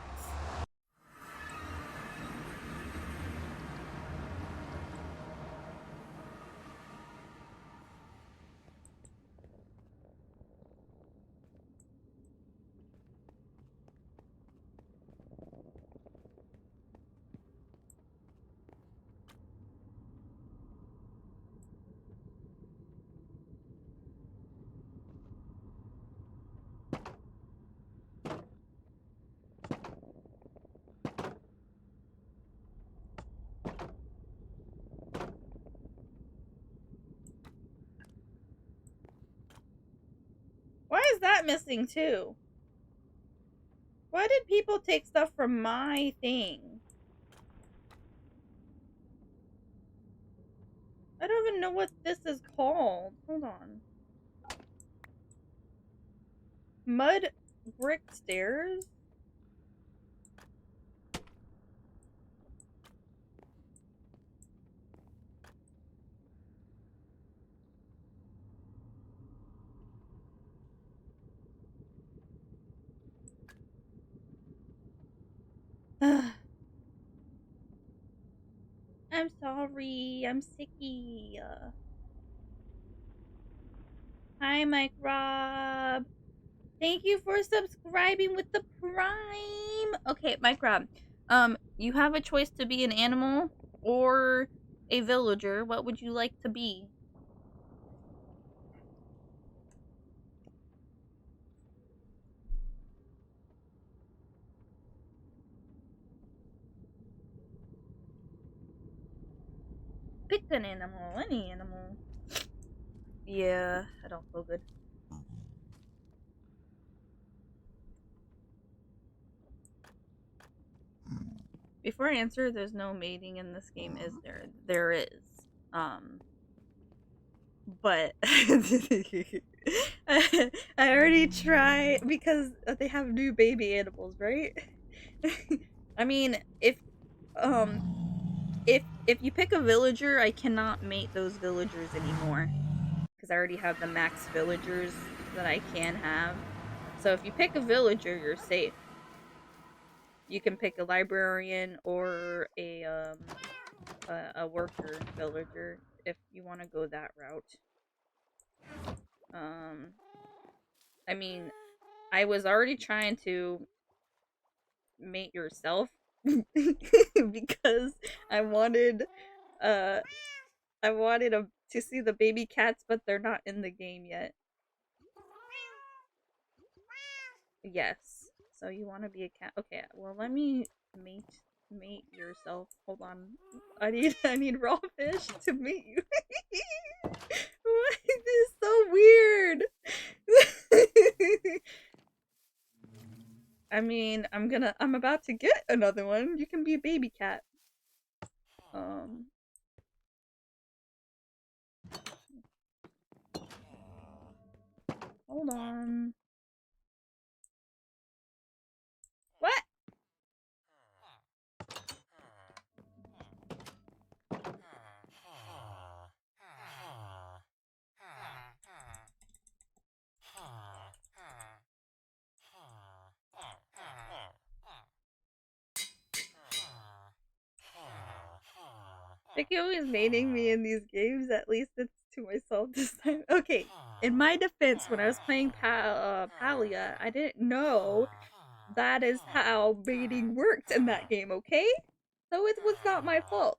Why is that missing too? Why did people take stuff from my thing? I don't even know what this is called. Hold on. Mud brick stairs? I'm sorry. I'm sicky. Hi, Mike Rob. Thank you for subscribing with the Prime. Okay, Mike Rob. You have a choice to be an animal or a villager. What would you like to be? Pick an animal, any animal. Yeah, I don't feel good. Before I answer, there's no mating in this game, is there? There is. But I already try because they have new baby animals, right? I mean, if you pick a villager, I cannot mate those villagers anymore because I already have the max villagers that I can have. So if you pick a villager, you're safe. You can pick a librarian or a a worker villager if you want to go that route. Um, I mean, I was already trying to mate yourself because I wanted uh to see the baby cats, but they're not in the game yet. Yes. So you want to be a cat? Okay. Well, let me mate yourself. Hold on. I need raw fish to mate you. What? This is so weird. I mean, I'm about to get another one. You can be a baby cat. Um Hold on. What? Like you always mating me in these games. At least it's to myself this time. Okay. In my defense, when I was playing Palia, I didn't know that is how mating worked in that game. Okay, so it was not my fault.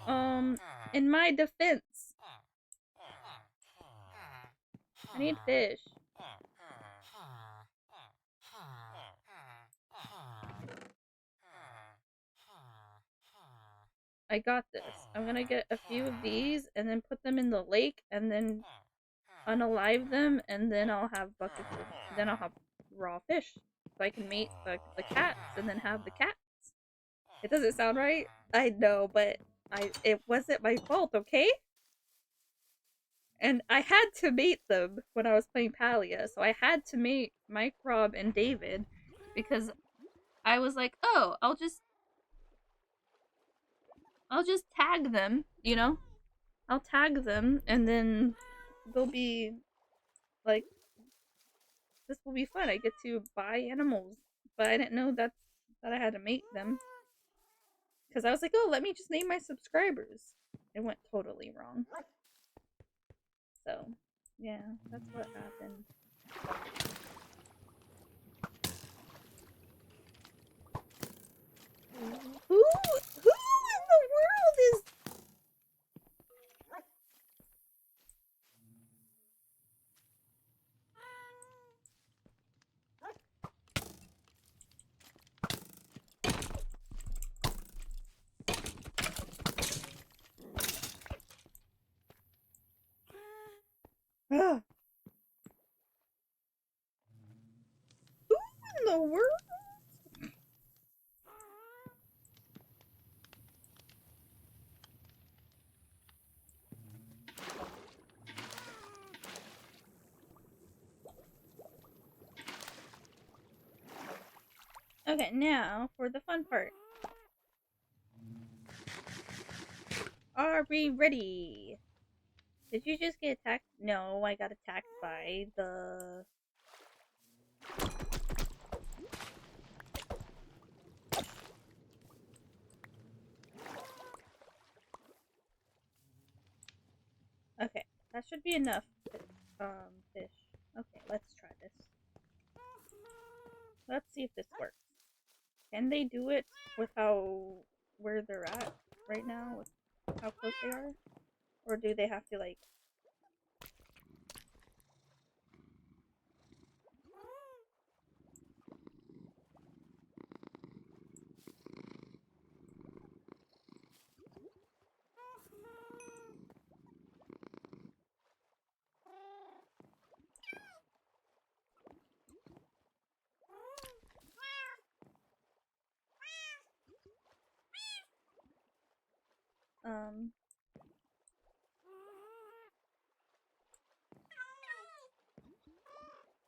Um, in my defense, I need fish. I got this. I'm gonna get a few of these and then put them in the lake and then unalive them, and then I'll have buckets of. Then I'll have raw fish, so I can mate the cats and then have the cats. It doesn't sound right. I know, but it wasn't my fault. Okay. And I had to mate them when I was playing Palia, so I had to mate Mike, Rob, and David because I was like, oh, I'll just tag them, you know? I'll tag them and then they'll be like this will be fun. I get to buy animals. But I didn't know that I had to mate them. Because I was like, oh, let me just name my subscribers. It went totally wrong. So, yeah, that's what happened. Who in the world is Ugh. Who in the world? Okay, now for the fun part. Are we ready? Did you just get attacked? No, I got attacked by the. Okay, that should be enough. Fish. Okay, let's try this. Let's see if this works. Can they do it with where they're at right now, with how close they are, or do they have to like? Um.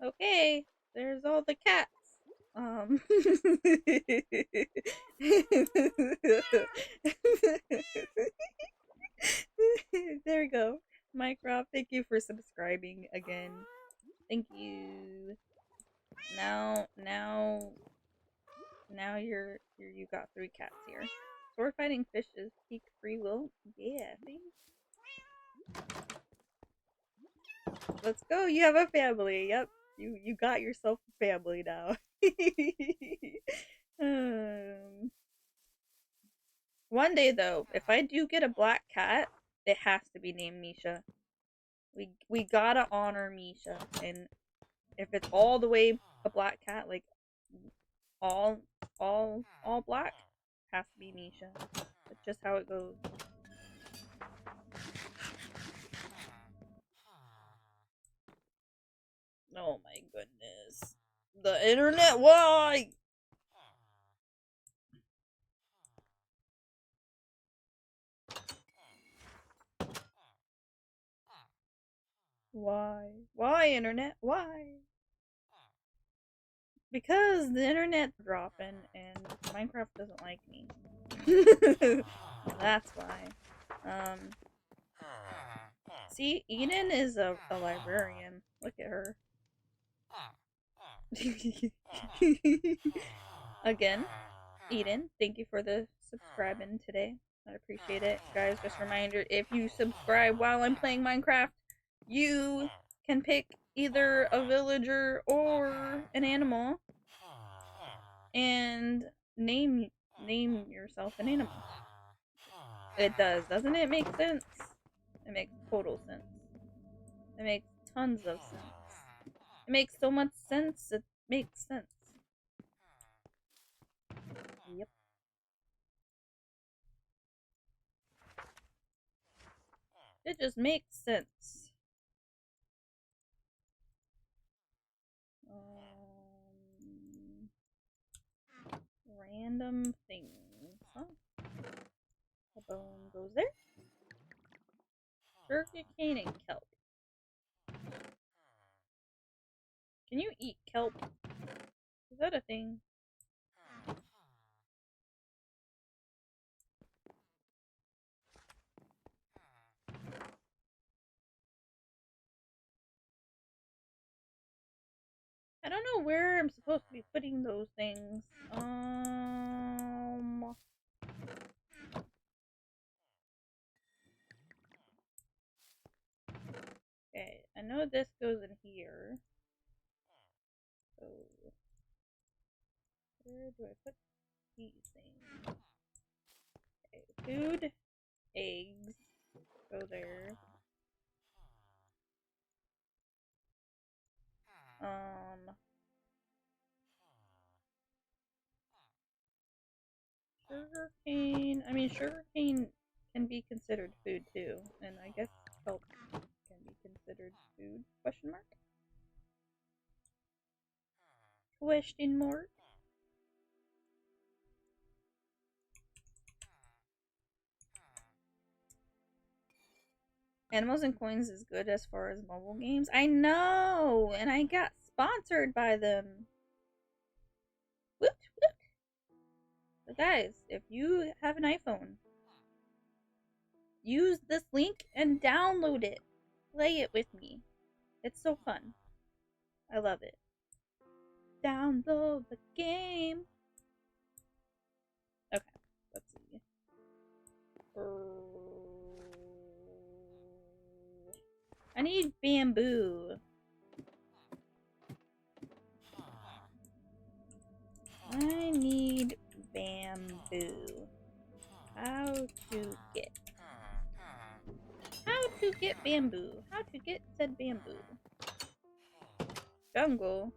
Okay, there's all the cats. Um. There we go. Mike Rob, thank you for subscribing again. Thank you. Now Now you got 3 cats here. Sword fighting fishes peak free will. Yeah, see? Let's go. You have a family. Yep. You got yourself a family now. um, One day though, if I do get a black cat, it has to be named Misha. We gotta honor Misha, and if it's all the way a black cat, like all all black, has to be Misha. That's just how it goes. Oh my goodness. The internet, why? Why? Why, internet? Why? Because the internet's dropping and Minecraft doesn't like me. That's why. Um, See, Eden is a librarian. Look at her. Again, Eden, thank you for the subscribing today. I appreciate it. Guys, just a reminder, if you subscribe while I'm playing Minecraft, you can pick either a villager or an animal and name yourself an animal. It does, doesn't it make sense? It makes total sense. It makes tons of sense. It makes so much sense, it makes sense. Yep. It just makes sense. Random things, huh? The bone goes there. Sugar cane and kelp. Can you eat kelp? Is that a thing? I don't know where I'm supposed to be putting those things. Okay, I know this goes in here. So, where do I put these things? Okay, food, eggs, go there. Sugarcane. I mean, sugarcane can be considered food too, and I guess kelp can be considered food? Question mark. Question mark. Animals and Coins is good as far as mobile games. I know, and I got sponsored by them. Woot woot. So guys, if you have an iPhone, use this link and download it. Play it with me. It's so fun. I love it. Download the game. Okay, let's see. I need bamboo. I need bamboo. How to get? How to get bamboo? How to get said bamboo? Jungle.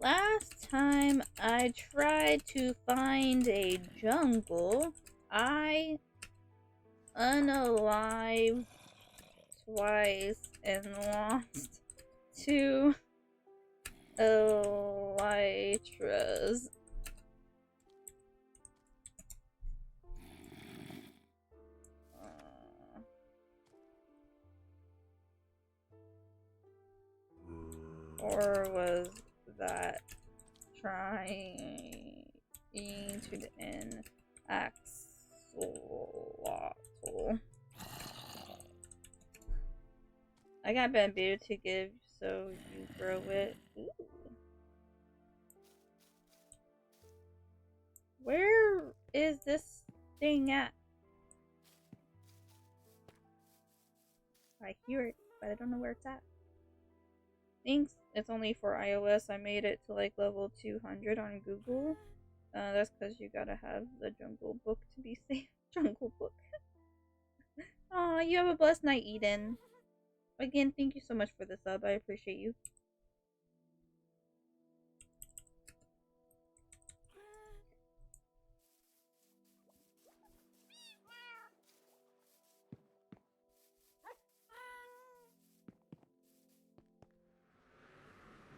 Last time I tried to find a jungle, I unalived twice and lost 2 elytras. Or was that trying to end axolotl? I got bamboo to give, so you grow it. Ooh. Where is this thing at? I hear it, but I don't know where it's at. Thanks. It's only for iOS. I made it to like level 200 on Google. That's because you gotta have the Jungle Book to be safe. Jungle Book. Aw, you have a blessed night, Eden. Again, thank you so much for the sub. I appreciate you.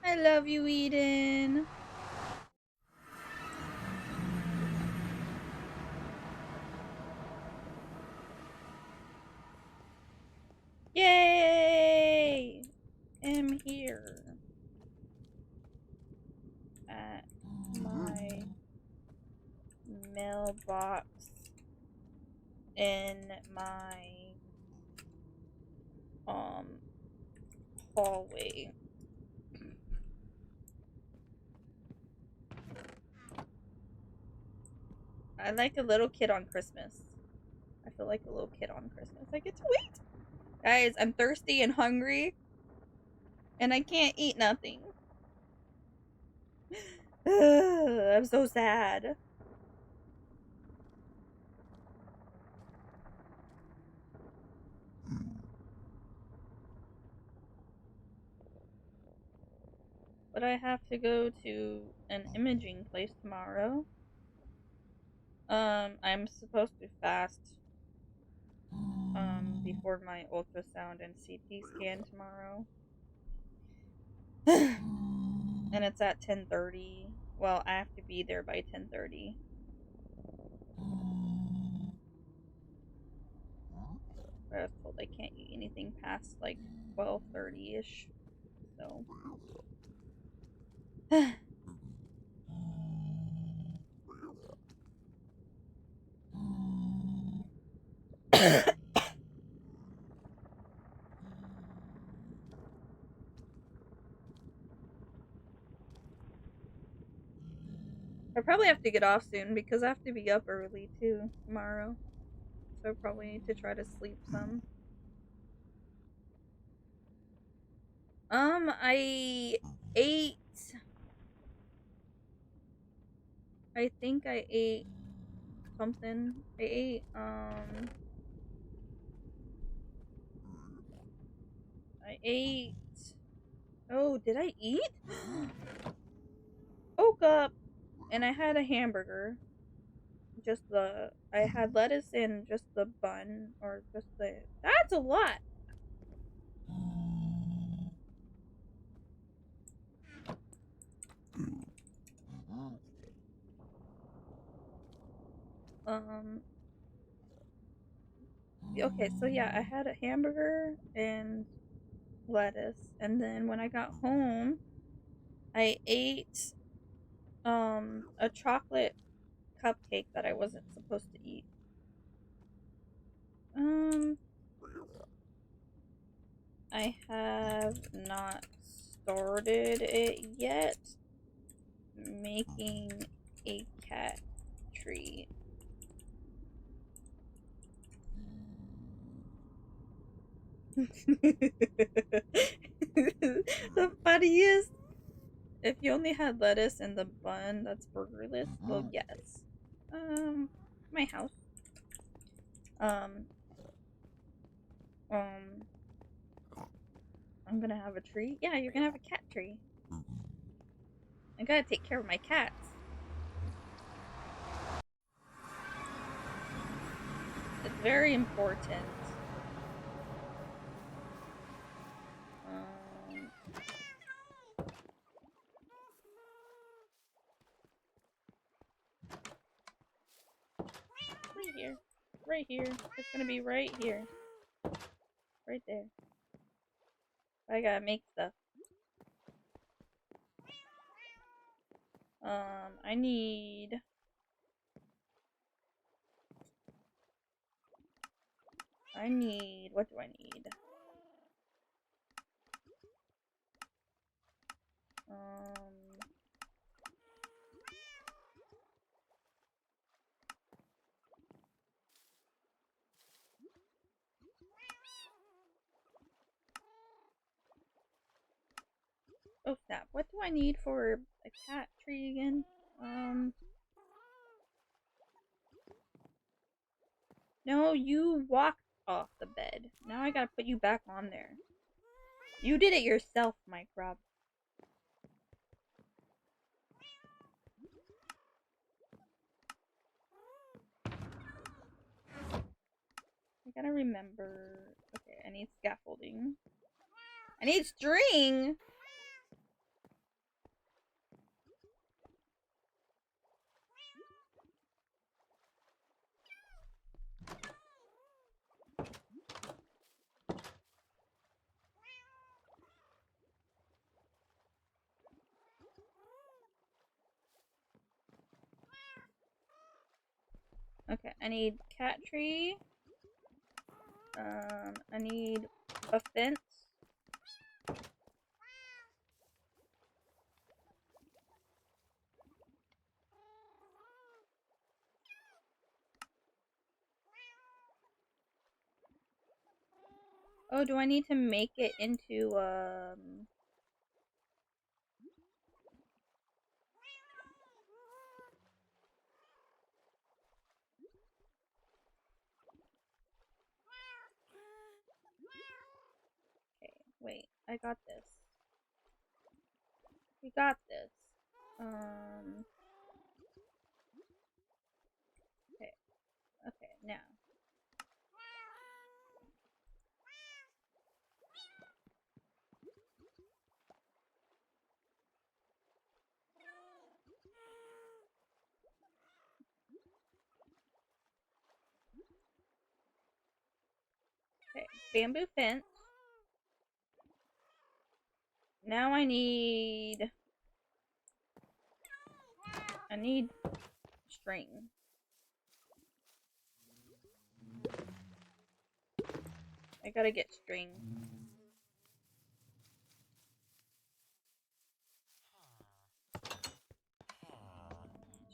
I love you, Eden. Yay! I'm here at my mailbox in my hallway. I like a little kid on Christmas. I feel like a little kid on Christmas. I get to wait. Guys, I'm thirsty and hungry. And I can't eat nothing. I'm so sad. But I have to go to an imaging place tomorrow. I'm supposed to fast before my ultrasound and CT scan tomorrow. And it's at 10:30. Well, I have to be there by 10:30. But I was told I can't eat anything past like 12:30ish. So I probably have to get off soon because I have to be up early too tomorrow. So I probably need to try to sleep some. I ate. I think I ate something. I ate. I ate. Oh, did I eat? Woke up and I had a hamburger. Just the. I had lettuce and just the bun, or just the. That's a lot. Um. Okay, so yeah, I had a hamburger and lettuce, and then when I got home, I ate a chocolate cupcake that I wasn't supposed to eat. Um, I have not started it yet. Making a cat tree. The funniest. If you only had lettuce in the bun that's burgerless, well, yes. My house. Um, um, I'm gonna have a tree. Yeah, you're gonna have a cat tree. I gotta take care of my cats. It's very important. Um, right here. Right here. It's gonna be right here. Right there. I gotta make stuff. I need. What do I need? Um, Oh snap! What do I need for a cat tree again? No, you walked off the bed. Now I gotta put you back on there. You did it yourself, Mike Rob. I gotta remember. Okay, I need scaffolding. I need string! Okay, I need cat tree. I need a fence. Oh, do I need to make it into, okay, wait, I got this. We got this. Okay, okay, now. Okay, bamboo fence. Now I need string. I gotta get string.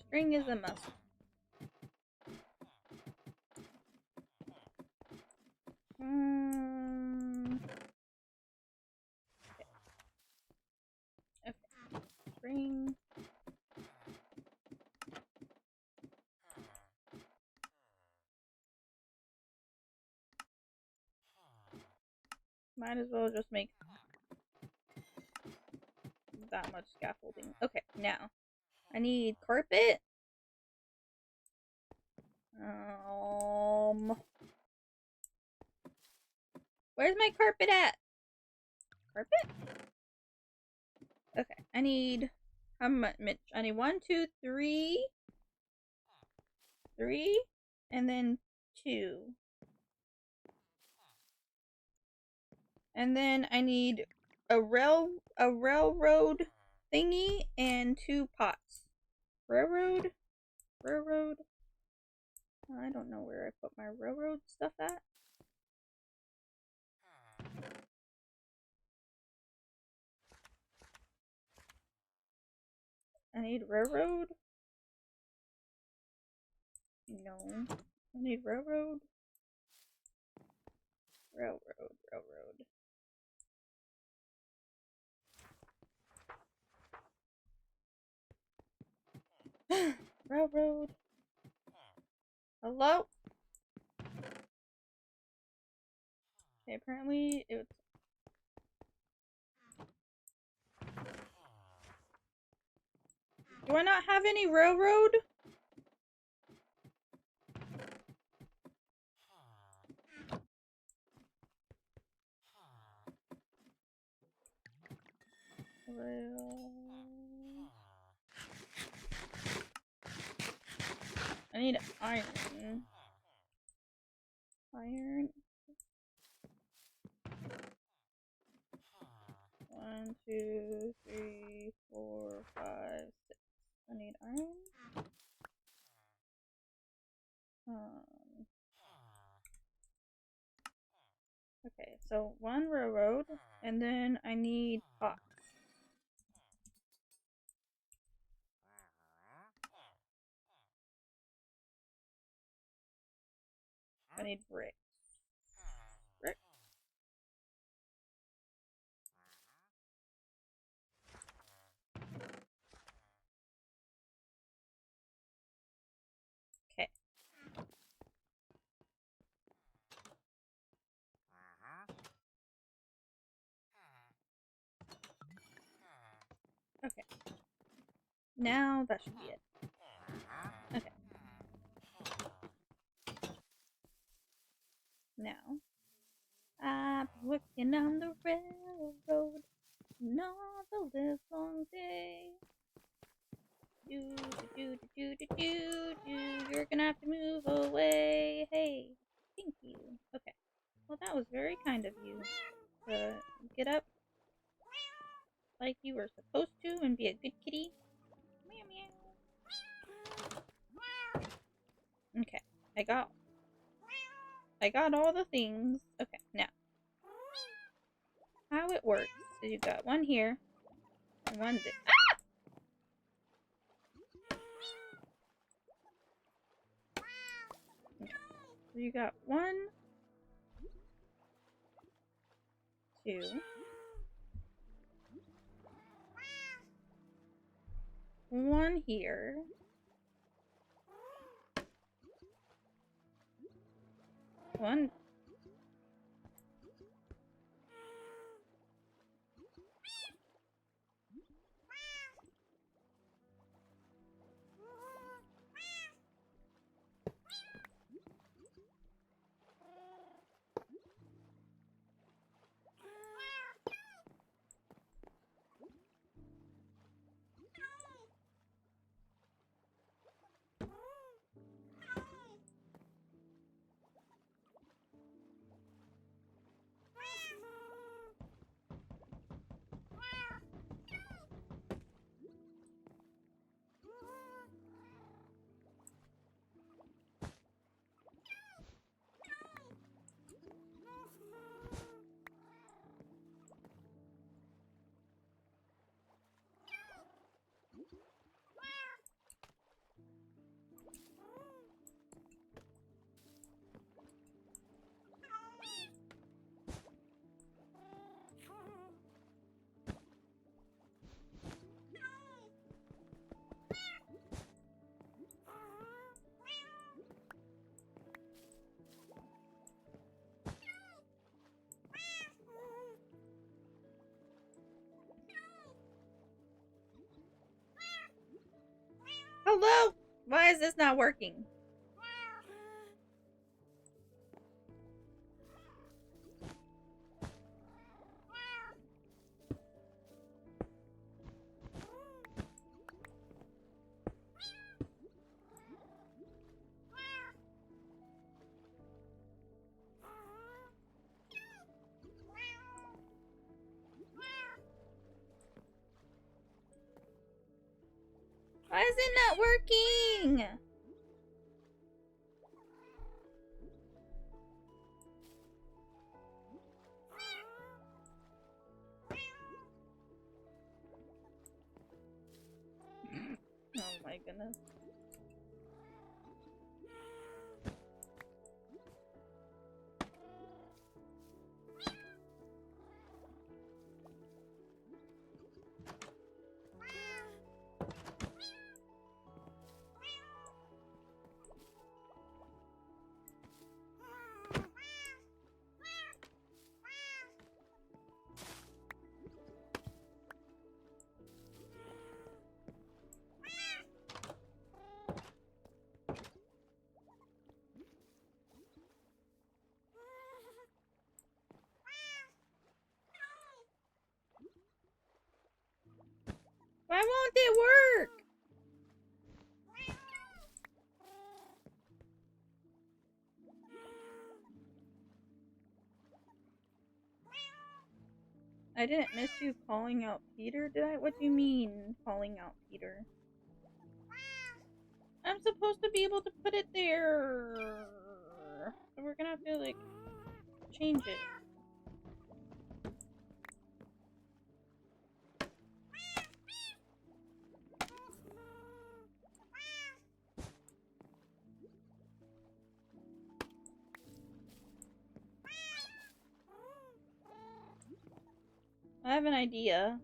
String is a must. Okay. Okay. String. Might as well just make that much scaffolding. Okay, now I need carpet. Where's my carpet at? Carpet? Okay, I need how much? I need 1, 2, 3, 3, and then 2, and then I need a railroad thingy and 2 pots. Railroad. I don't know where I put my railroad stuff at. I need railroad. No. I need railroad. Railroad. Railroad. Hello? Okay, apparently it's... Do I not have any railroad? I need iron. Iron. 1, 2, 3, 4, 5, 6. I need iron. Okay, so 1 railroad, and then I need pots. I need brick. Brick. Okay. Now that should be it. Okay. Now, I've been working on the railroad all the live long day. You're gonna have to move away. Hey, thank you. Okay. Well, that was very kind of you to get up like you were supposed to and be a good kitty. Meow meow. Okay, I got all the things. Okay, now how it works is you got one here and one there. Ah! Okay. So you got one, two, one here, one. Hello? Why is this not working? Why is it not working? Oh my goodness. Why won't it work? I didn't miss you calling out Peter, did I? What do you mean, calling out Peter? I'm supposed to be able to put it there. So we're gonna have to, like, change it. I have an idea.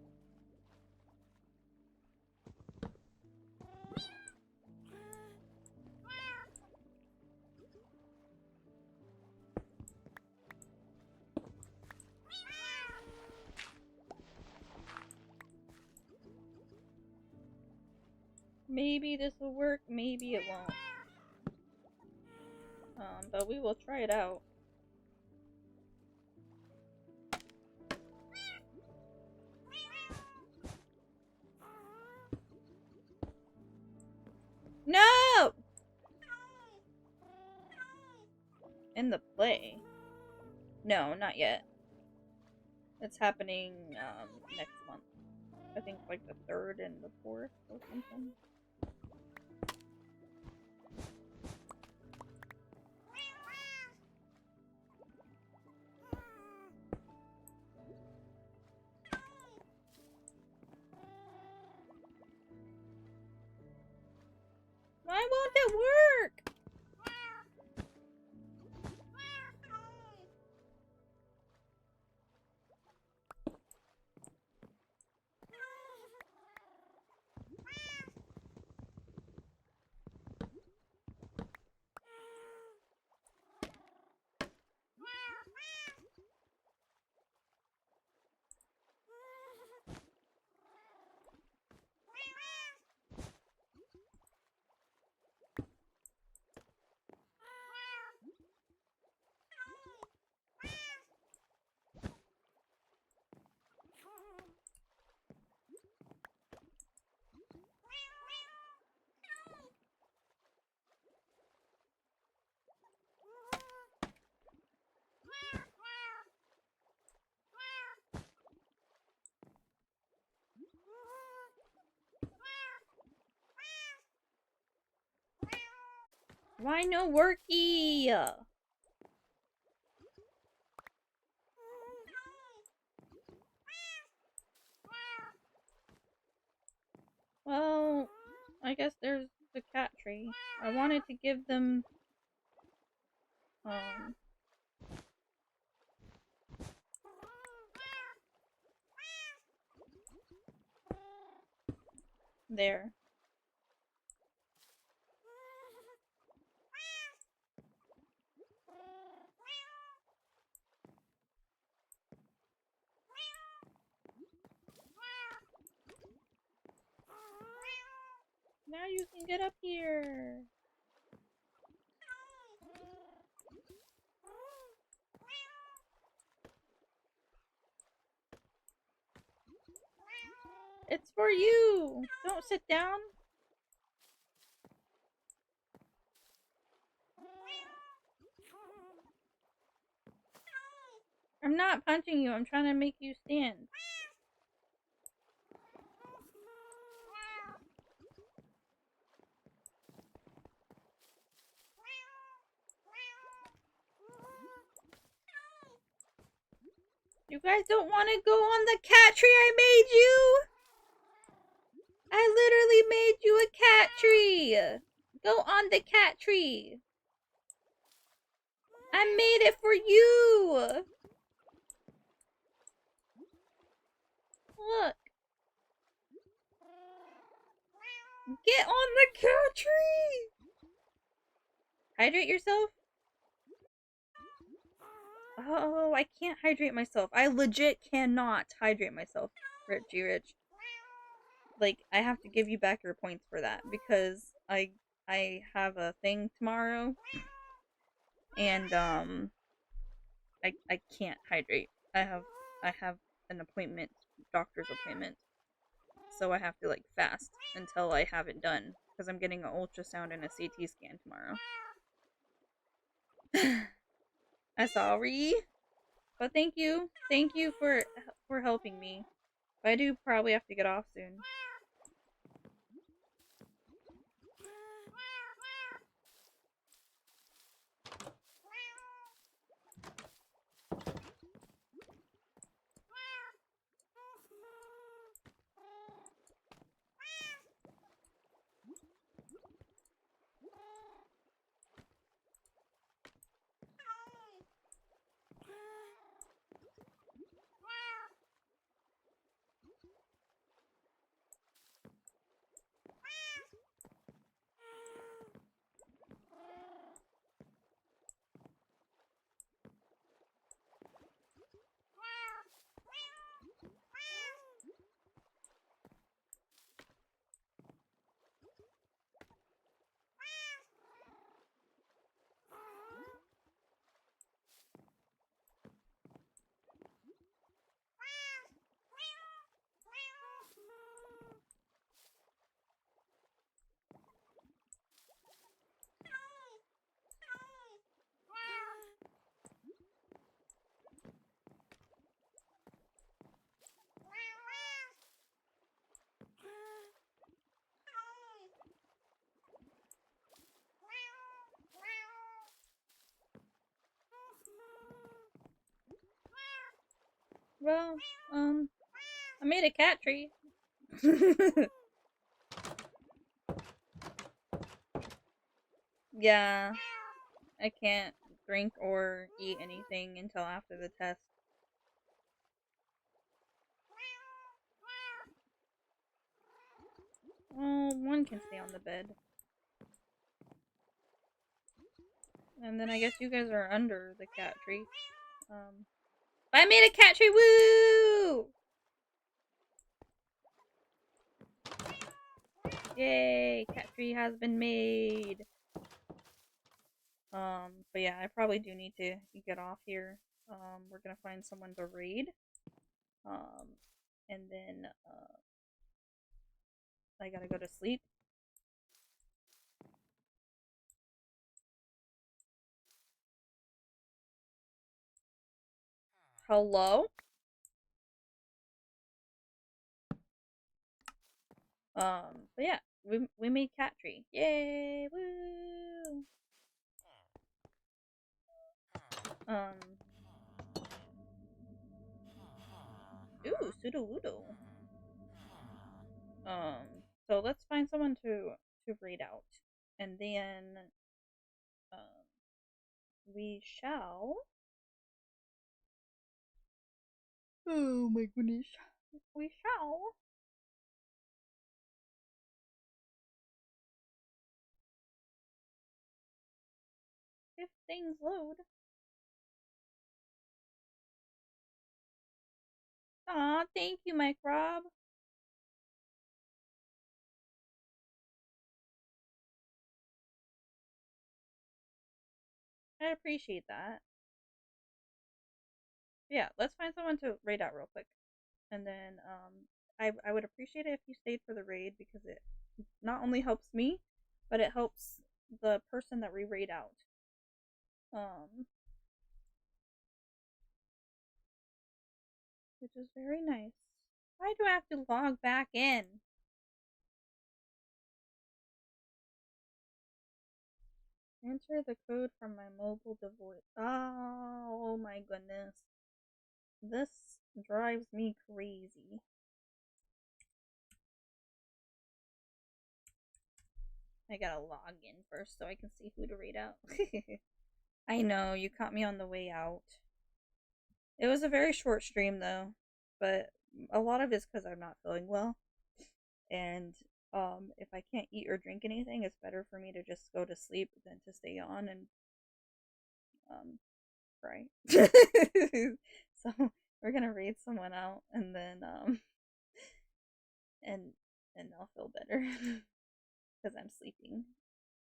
Maybe this will work, maybe it won't. But we will try it out. No! In the play? No, not yet. It's happening next month. I think like the 3rd and the 4th or something. Why won't it work? Why no worky? Well, I guess there's the cat tree. I wanted to give them there. Now you can get up here. It's for you. Don't sit down. I'm not punching you. I'm trying to make you stand. You guys don't want to go on the cat tree I made you? I literally made you a cat tree. Go on the cat tree. I made it for you. Look. Get on the cat tree. Hydrate yourself. Oh, I can't hydrate myself. I legit cannot hydrate myself, Rich. Like, I have to give you back your points for that because I have a thing tomorrow, and I can't hydrate. I have an appointment, doctor's appointment, so I have to like fast until I have it done because I'm getting an ultrasound and a CT scan tomorrow. I'm sorry. But thank you for helping me. But I do probably have to get off soon. Well, I made a cat tree. Yeah, I can't drink or eat anything until after the test. Oh, one can stay on the bed. And then I guess you guys are under the cat tree. I made a cat tree! Woo! Yay! Cat tree has been made. But yeah, I probably do need to get off here. We're gonna find someone to raid. Um, and then I gotta go to sleep. Hello? But yeah, we made cat tree. Yay! Woo! Um, ooh, pseudo woodoo. So let's find someone to raid out, and then um, we shall. Oh my goodness, we shall. If things load. Aw, thank you, Mike Rob. I appreciate that. Yeah, let's find someone to raid out real quick. And then I would appreciate it if you stayed for the raid because it not only helps me, but it helps the person that we raid out. Um which is very nice. Why do I have to log back in? Enter the code from my mobile device. Oh my goodness. This drives me crazy. I gotta log in first so I can see who to read out. I know, you caught me on the way out. It was a very short stream though, but a lot of it's because I'm not feeling well. And if I can't eat or drink anything, it's better for me to just go to sleep than to stay on and um cry. So we're gonna raid someone out and then and I'll feel better because I'm sleeping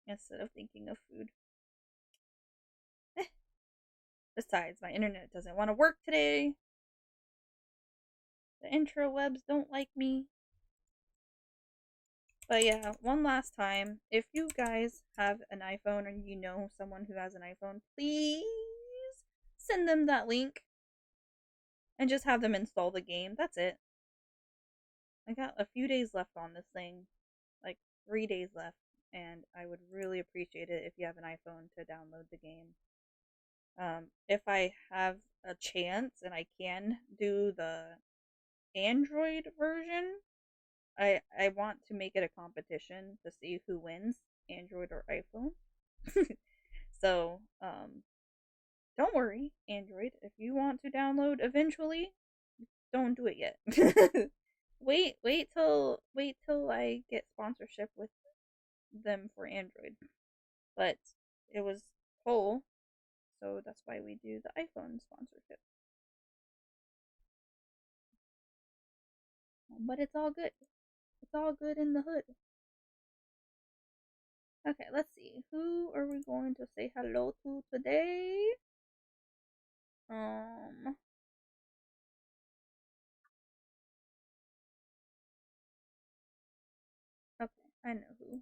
instead of thinking of food. Besides, my internet doesn't want to work today. The intrawebs don't like me. But yeah, one last time, if you guys have an iPhone or you know someone who has an iPhone, please send them that link and just have them install the game. That's it. I got a few days left on this thing, like 3 days left, and I would really appreciate it if you have an iPhone to download the game. If I have a chance and I can do the Android version, I want to make it a competition to see who wins, Android or iPhone. So, don't worry, Android. If you want to download eventually, don't do it yet. wait till I get sponsorship with them for Android. But it was full, so that's why we do the iPhone sponsorship. But it's all good. It's all good in the hood. Okay, let's see. Who are we going to say hello to today? Um, okay, I know who.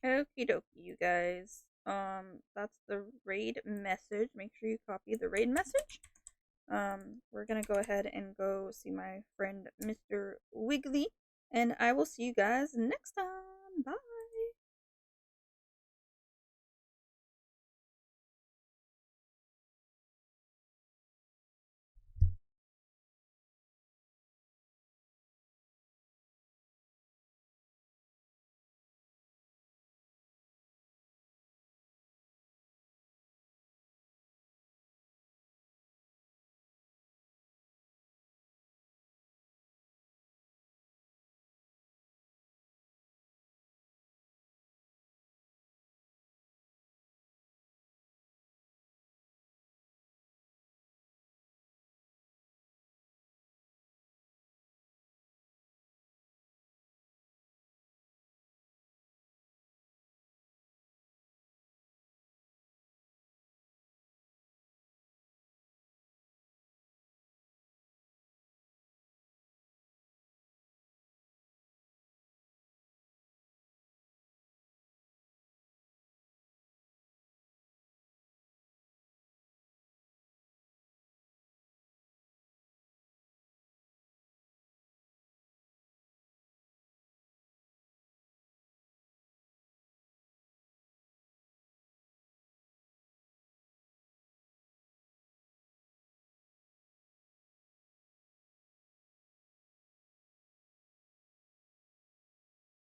Okie dokie, you guys. That's the raid message. Make sure you copy the raid message. We're gonna go ahead and go see my friend Mr. Wiggly, and I will see you guys next time. Bye.